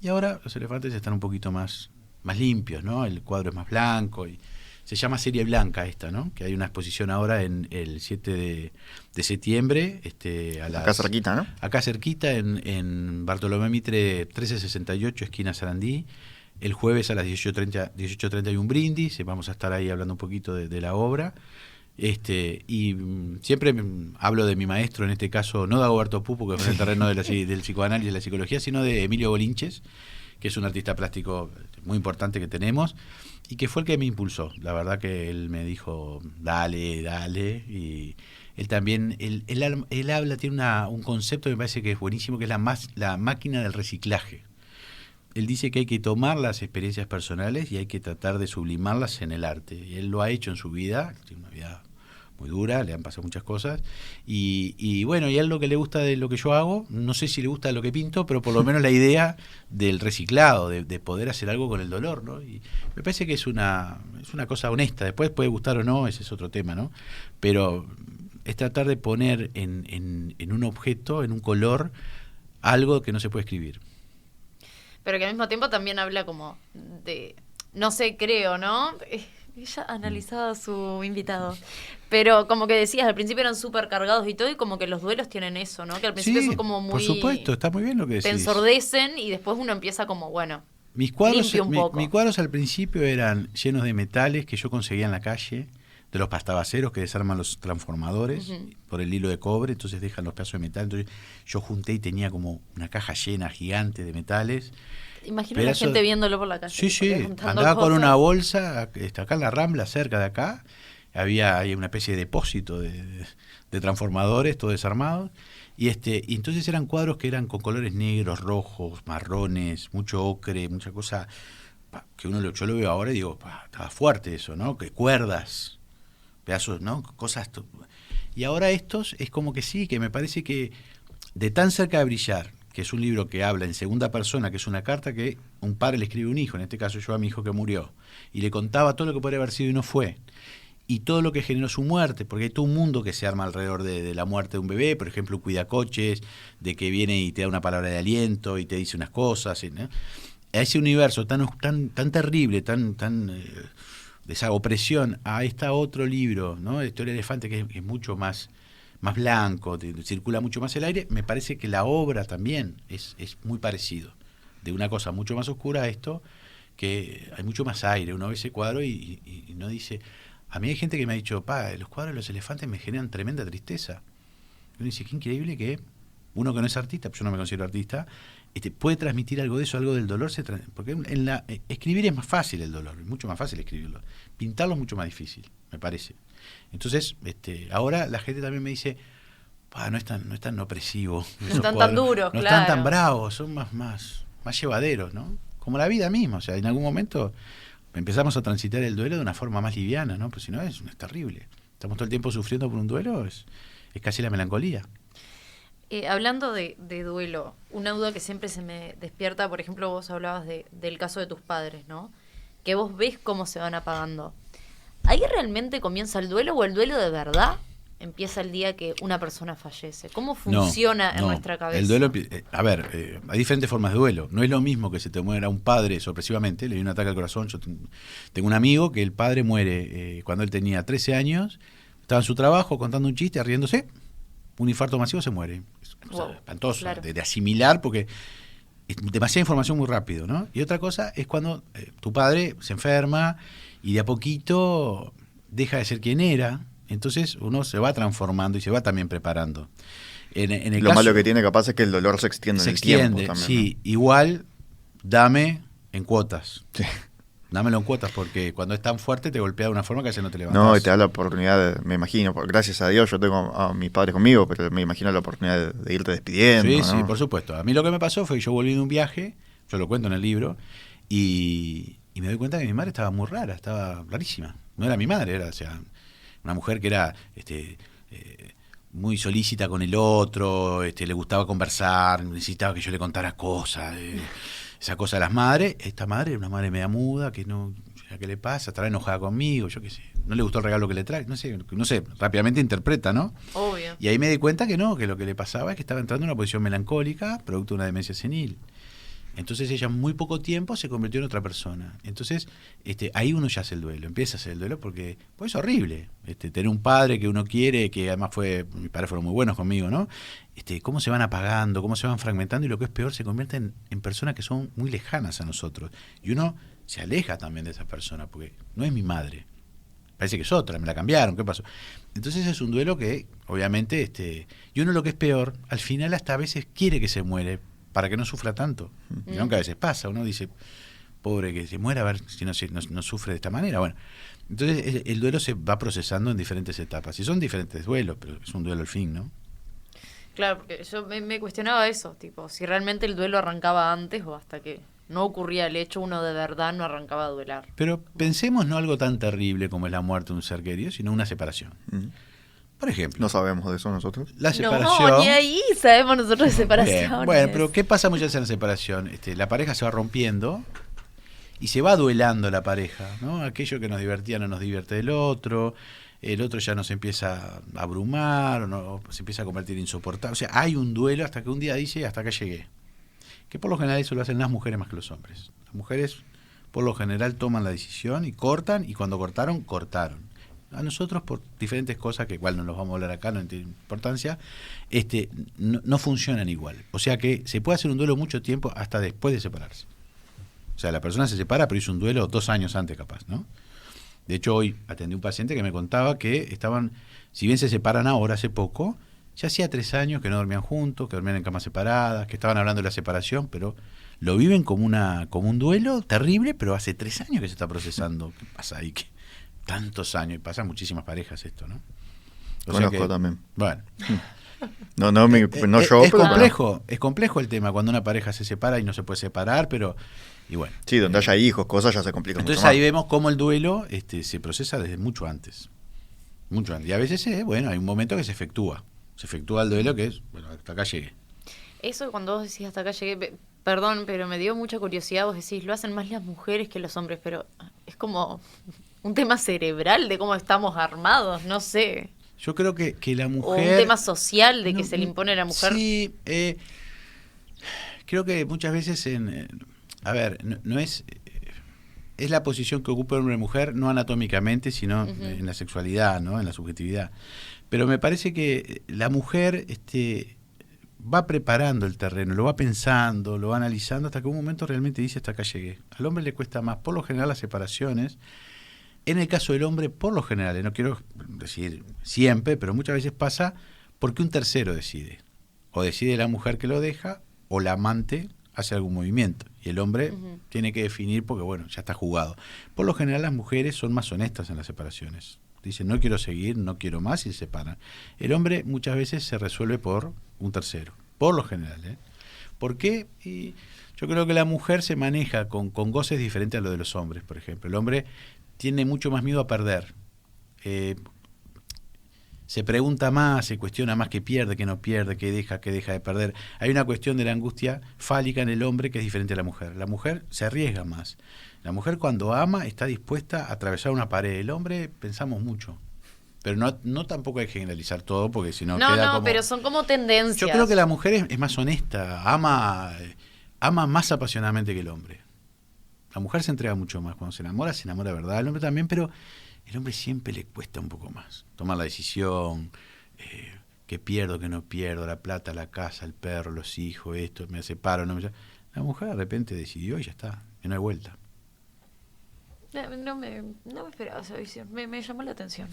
y ahora los elefantes están un poquito más limpios, ¿no? El cuadro es más blanco y se llama Serie Blanca esta, ¿no? Que hay una exposición ahora en el 7 de septiembre.
Acá cerquita, ¿no?
Acá cerquita, en Bartolomé Mitre 1368, esquina Sarandí. El jueves a las 18:30 hay un brindis. Vamos a estar ahí hablando un poquito de la obra. Y siempre hablo de mi maestro, en este caso, no de Dagoberto Pupo, que fue en el terreno del psicoanálisis y de la psicología, sino de Emilio Bolinches, que es un artista plástico muy importante que tenemos y que fue el que me impulsó. La verdad que él me dijo, dale, y él también, él habla, tiene un concepto que me parece que es buenísimo, que es la máquina del reciclaje. Él dice que hay que tomar las experiencias personales y hay que tratar de sublimarlas en el arte. Y él lo ha hecho en su vida, tiene una vida muy dura, le han pasado muchas cosas, y bueno, y a él lo que le gusta de lo que yo hago, no sé si le gusta lo que pinto, pero por lo menos la idea del reciclado, de poder hacer algo con el dolor, ¿no? Y me parece que es una cosa honesta. Después puede gustar o no, ese es otro tema, ¿no? Pero es tratar de poner en un objeto, en un color, algo que no se puede escribir.
Pero que al mismo tiempo también habla como de, no sé, creo, ¿no? Ella analizaba a su invitado. Pero como que decías, al principio eran súper cargados y todo, y como que los duelos tienen eso, ¿no? Que al principio
Sí,
son como muy...
por supuesto, está muy bien lo que decís.
Te ensordecen y después uno empieza como, bueno,
Mis cuadros,
limpio un poco.
mis cuadros al principio eran llenos de metales que yo conseguía en la calle, de los pastabaceros que desarman los transformadores por el hilo de cobre, entonces dejan los pedazos de metal. Entonces yo junté y tenía como una caja llena gigante de metales.
Imagino a la gente viéndolo por la calle.
Sí,
juntando
andaba con
cosas.
una bolsa, acá en la Rambla, cerca de acá, hay una especie de depósito de transformadores, todo desarmados, y entonces eran cuadros que eran con colores negros, rojos, marrones, mucho ocre, mucha cosa, que yo lo veo ahora y digo, estaba fuerte eso, ¿no? Que cuerdas, pedazos, ¿no? Cosas. Y ahora estos es como que sí, que me parece que de tan cerca de brillar, que es un libro que habla en segunda persona, que es una carta que un padre le escribe a un hijo, en este caso yo a mi hijo que murió, y le contaba todo lo que podría haber sido y no fue, y todo lo que generó su muerte, porque hay todo un mundo que se arma alrededor de la muerte de un bebé, por ejemplo, un cuidacoches, de que viene y te da una palabra de aliento y te dice unas cosas, ¿no? A ese universo tan terrible, de esa opresión, a otro libro, ¿no? La historia del elefante, que es mucho más blanco, circula mucho más el aire. Me parece que la obra también es muy parecido, de una cosa mucho más oscura a esto, que hay mucho más aire. Uno ve ese cuadro y no dice, A mí hay gente que me ha dicho, los cuadros de los elefantes me generan tremenda tristeza. Uno dice, qué increíble que uno que no es artista, yo no me considero artista, puede transmitir algo de eso, algo del dolor. Porque escribir es más fácil el dolor, es mucho más fácil escribirlo. Pintarlo es mucho más difícil, me parece. Entonces, ahora la gente también me dice, no es tan opresivo.
No están tan duros,
no
claro.
están tan bravos, son más llevaderos, ¿no? Como la vida misma, o sea, en algún momento empezamos a transitar el duelo de una forma más liviana, ¿no? Pues si no es terrible. Estamos todo el tiempo sufriendo por un duelo, es casi la melancolía.
Hablando de duelo, una duda que siempre se me despierta, por ejemplo, vos hablabas del caso de tus padres, ¿no? Que vos ves cómo se van apagando. ¿Ahí realmente comienza el duelo o el duelo de verdad empieza el día que una persona fallece? ¿Cómo funciona en nuestra cabeza?
El duelo, hay diferentes formas de duelo. No es lo mismo que se te muera un padre sorpresivamente, le dio un ataque al corazón. Yo tengo un amigo que el padre muere cuando él tenía 13 años, estaba en su trabajo contando un chiste, riéndose, un infarto masivo, se muere. Es espantoso, claro. de asimilar, porque es demasiada información muy rápido, ¿no? Y otra cosa es cuando tu padre se enferma y de a poquito deja de ser quien era. Entonces uno se va transformando y se va también preparando. En el
Lo
caso,
malo que tiene capaz es que el dolor se extiende en el tiempo también.
Sí, ¿no? Igual dame en cuotas.
Sí.
Dámelo en cuotas, porque cuando es tan fuerte te golpea de una forma que a veces no te levantas.
No, y te da la oportunidad, me imagino, gracias a Dios yo tengo a mis padres conmigo, pero me imagino la oportunidad de irte despidiendo.
Sí,
¿no?
sí, por supuesto. A mí lo que me pasó fue que yo volví de un viaje, yo lo cuento en el libro, y me doy cuenta que mi madre estaba muy rara, estaba rarísima. No era mi madre, era, o sea, una mujer que era muy solícita con el otro, le gustaba conversar, necesitaba que yo le contara cosas, esa cosa de las madres. Esta madre era una madre media muda, que no, ¿qué le pasa? Estará enojada conmigo, yo qué sé. No le gustó el regalo que le trae, no sé, rápidamente interpreta, ¿no?
Obvio.
Y ahí me di cuenta que no, que lo que le pasaba es que estaba entrando en una posición melancólica, producto de una demencia senil. Entonces ella en muy poco tiempo se convirtió en otra persona. Entonces ahí uno ya hace el duelo, empieza a hacer el duelo porque pues es horrible. Tener un padre que uno quiere, que además mis padres fueron muy buenos conmigo, ¿no? Cómo se van apagando, cómo se van fragmentando y lo que es peor, se convierten en personas que son muy lejanas a nosotros. Y uno se aleja también de esa persona porque no es mi madre. Parece que es otra, me la cambiaron, ¿qué pasó? Entonces es un duelo que obviamente, y uno lo que es peor, al final hasta a veces quiere que se muere para que no sufra tanto. Y aunque a veces pasa, uno dice, pobre que se muera, a ver si no sufre de esta manera. Bueno, entonces el duelo se va procesando en diferentes etapas. Y son diferentes duelos, pero es un duelo al fin, ¿no?
Claro, porque yo me cuestionaba eso, tipo, si realmente el duelo arrancaba antes o hasta que no ocurría el hecho, uno de verdad no arrancaba a duelar.
Pero pensemos no algo tan terrible como es la muerte de un ser querido, sino una separación. Por ejemplo.
No sabemos de eso nosotros.
La separación.
No, ni ahí sabemos nosotros de separación.
Bueno, pero ¿qué pasa muchas veces en la separación? La pareja se va rompiendo y se va duelando la pareja, ¿no? Aquello que nos divertía no nos divierte del otro, el otro ya nos empieza a abrumar, o se empieza a convertir en insoportable. O sea, hay un duelo hasta que un día dice, hasta acá llegué. Que por lo general eso lo hacen las mujeres más que los hombres. Las mujeres, por lo general, toman la decisión y cortan, y cuando cortaron, cortaron. A nosotros, por diferentes cosas, que igual no los vamos a hablar acá, no tiene importancia, no funcionan igual. O sea que se puede hacer un duelo mucho tiempo hasta después de separarse. O sea, la persona se separa, pero hizo un duelo 2 años antes capaz, ¿no? De hecho, hoy atendí a un paciente que me contaba que estaban, si bien se separan ahora hace poco, ya hacía 3 años que no dormían juntos, que dormían en camas separadas, que estaban hablando de la separación, pero lo viven como un duelo terrible, pero hace 3 años que se está procesando. ¿Qué pasa ahí? Que tantos años, y pasan muchísimas parejas esto, ¿no?
Conozco también.
Bueno.
No yo,
es
pero
complejo, es complejo el tema cuando una pareja se separa y no se puede separar, pero y bueno.
Sí, donde haya hijos, cosas ya se complican mucho
entonces
más.
ahí vemos cómo el duelo se procesa desde mucho antes. Mucho antes. Y a veces hay un momento que se efectúa el duelo, que es, bueno, hasta acá llegué.
Eso cuando vos decís hasta acá llegué, perdón, pero me dio mucha curiosidad, vos decís, lo hacen más las mujeres que los hombres, pero es como un tema cerebral de cómo estamos armados, no sé.
Yo creo que la mujer...
O un tema social de que se le impone a la mujer.
Sí, creo que muchas veces a ver, no es... Es la posición que ocupa el hombre y mujer, no anatómicamente, sino en la sexualidad, ¿no? En la subjetividad. Pero me parece que la mujer va preparando el terreno, lo va pensando, lo va analizando, hasta que un momento realmente dice, hasta acá llegué. Al hombre le cuesta más. Por lo general las separaciones En el caso del hombre, por lo general, no quiero decir siempre, pero muchas veces pasa porque un tercero decide. O decide la mujer que lo deja, o la amante hace algún movimiento. Y el hombre tiene que definir porque, bueno, ya está jugado. Por lo general, las mujeres son más honestas en las separaciones. Dicen, no quiero seguir, no quiero más, y se separan. El hombre muchas veces se resuelve por un tercero. Por lo general, ¿eh? ¿Por qué? Y yo creo que la mujer se maneja con goces diferentes a lo de los hombres, por ejemplo. El hombre tiene mucho más miedo a perder. Se pregunta más, se cuestiona más qué pierde, qué no pierde, qué deja de perder. Hay una cuestión de la angustia fálica en el hombre que es diferente a la mujer. La mujer se arriesga más. La mujer cuando ama está dispuesta a atravesar una pared. El hombre pensamos mucho. Pero no tampoco hay que generalizar todo porque si no queda como...
pero son como tendencias.
Yo creo que la mujer es más honesta, ama más apasionadamente que el hombre. La mujer se entrega mucho más. Cuando se enamora de verdad. El hombre también, pero el hombre siempre le cuesta un poco más. Tomar la decisión, que pierdo, que no pierdo, la plata, la casa, el perro, los hijos, esto, me separo, no me... La mujer de repente decidió y ya está, y no hay vuelta.
No me esperaba esa visión, me llamó la atención.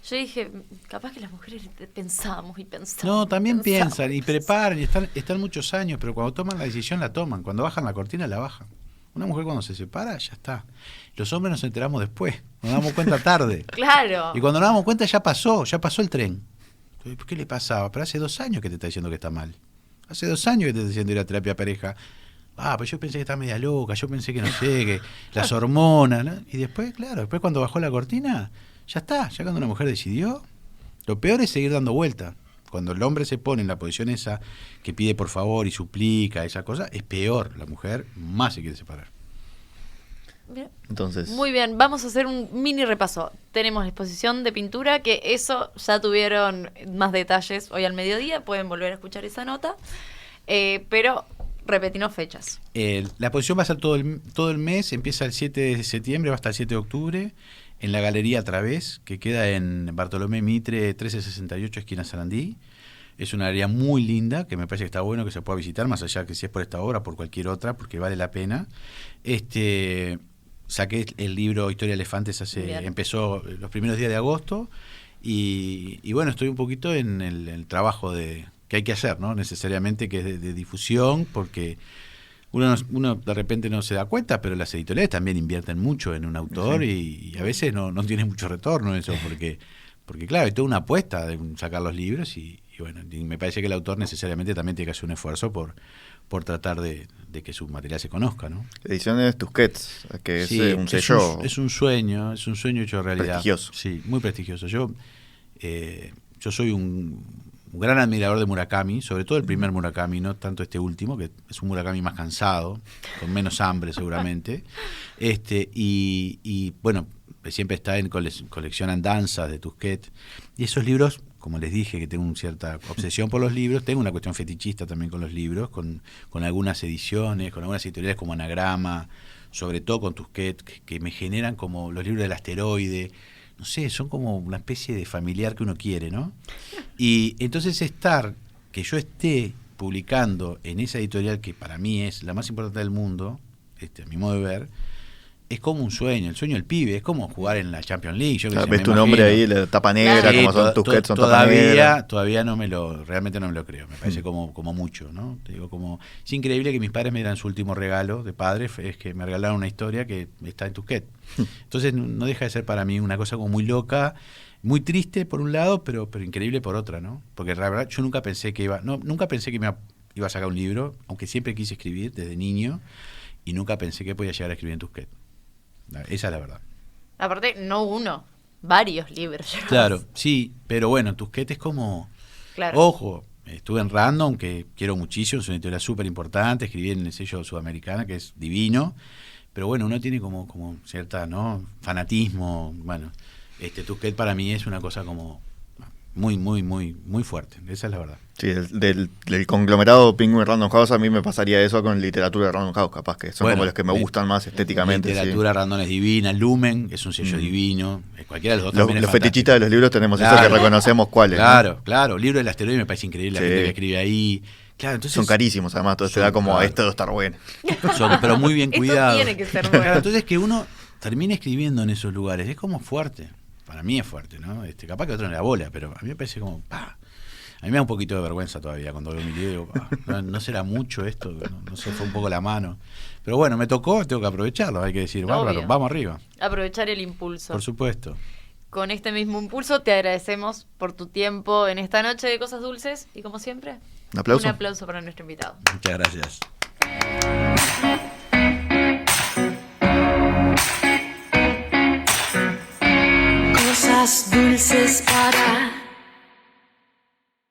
Yo dije, capaz que las mujeres pensábamos y pensamos.
No, también piensan y preparan y están muchos años, pero cuando toman la decisión la toman. Cuando bajan la cortina la bajan. Una mujer cuando se separa ya está. Los hombres nos enteramos después, nos damos cuenta tarde.
Claro.
Y cuando nos damos cuenta ya pasó el tren. Entonces, ¿por qué le pasaba? Pero hace 2 años que te está diciendo que está mal. Hace 2 años que te está diciendo ir a terapia pareja. Pues yo pensé que estaba media loca, yo pensé que no sé, que las hormonas, ¿no? Y después, claro, después cuando bajó la cortina, ya está, ya cuando una mujer decidió, lo peor es seguir dando vuelta. Cuando el hombre se pone en la posición esa, que pide por favor y suplica, esa cosa, es peor. La mujer más se quiere separar.
Bien.
Entonces,
Muy bien, vamos a hacer un mini repaso. Tenemos la exposición de pintura, que eso ya tuvieron más detalles hoy al mediodía, pueden volver a escuchar esa nota, pero repetimos fechas.
La exposición va a ser todo el mes, empieza el 7 de septiembre, va hasta el 7 de octubre, en la Galería A Través, que queda en Bartolomé Mitre 1368, esquina Sarandí. Es una galería muy linda, que me parece que está bueno que se pueda visitar, más allá que si es por esta obra o por cualquier otra, porque vale la pena. Saqué el libro Historia de Elefantes, empezó los primeros días de agosto, y bueno, estoy un poquito en el trabajo que hay que hacer, ¿no? Necesariamente, que es de difusión, porque uno de repente no se da cuenta, pero las editoriales también invierten mucho en un autor y a veces no tiene mucho retorno eso, porque claro, hay toda una apuesta de sacar los libros y bueno, y me parece que el autor necesariamente también tiene que hacer un esfuerzo por tratar de que su material se conozca, ¿no?
Ediciones Tusquets, que
Sí,
es un sello
es un sueño hecho realidad.
prestigioso.
Sí, muy prestigioso. Yo soy un gran admirador de Murakami, sobre todo el primer Murakami, no tanto este último, que es un Murakami más cansado, con menos hambre seguramente. Y bueno, siempre está en colección Andanzas de Tusquets. Y esos libros, como les dije, que tengo una cierta obsesión por los libros, tengo una cuestión fetichista también con los libros, con algunas ediciones, con algunas editoriales como Anagrama, sobre todo con Tusquets, que me generan como los libros del asteroide. No sé, son como una especie de familiar que uno quiere, ¿no? Y entonces que yo esté publicando en esa editorial que para mí es la más importante del mundo, a mi modo de ver, es como un sueño, el sueño del pibe, es como jugar en la Champions League. Yo
ves tu nombre ahí, la tapa negra,
Sí,
como son Tusquets, son tapa negra.
Todavía realmente no me lo creo, me parece como mucho, ¿no? Te digo, es increíble que mis padres me dieran su último regalo de padre, es que me regalaron una historia que está en Tusquets. Entonces no deja de ser para mí una cosa como muy loca, muy triste por un lado, pero increíble por otra, ¿no? Porque la verdad yo nunca pensé que iba a sacar un libro, aunque siempre quise escribir desde niño, y nunca pensé que podía llegar a escribir en Tusquets. Esa es la verdad.
Aparte, no uno, varios libros.
Claro, sí, pero bueno, Tusquets es como...
Claro.
Ojo, estuve en Random, que quiero muchísimo, es una editorial súper importante, escribí en el sello Sudamericana, que es divino, pero bueno, uno tiene como cierta, ¿no?, fanatismo. Bueno, Tusquets para mí es una cosa como muy, muy, muy, muy fuerte, esa es la verdad.
Sí, del conglomerado Penguin Random House a mí me pasaría eso con literatura de Random House, capaz que son como los que me gustan más estéticamente.
Literatura Random es divina, Lumen es un sello divino, cualquiera de los dos también
Los
es fantástico.
fetichistas de los libros tenemos eso que reconocemos cuáles.
Claro,
¿no?
claro, Libro del Asteroide me parece increíble, la gente que escribe ahí. Claro, entonces,
son carísimos además, entonces te da como esto de estar bueno.
Pero muy bien
Esto
cuidado.
tiene que ser bueno.
Claro, entonces que uno termine escribiendo en esos lugares. Es como fuerte. Para mí es fuerte, ¿no? Capaz que a otro no le da bola, pero a mí me parece como, ¡pah! A mí me da un poquito de vergüenza todavía cuando veo mi libro. No será mucho esto, no sé, fue un poco la mano. Pero bueno, me tocó, tengo que aprovecharlo, hay que decir, bárbaro,
Obvio.
vamos arriba.
Aprovechar el impulso.
Por supuesto.
Con este mismo impulso te agradecemos por tu tiempo en esta noche de Cosas Dulces y como siempre,
Un aplauso.
un aplauso para nuestro invitado.
Muchas gracias.
Cosas dulces para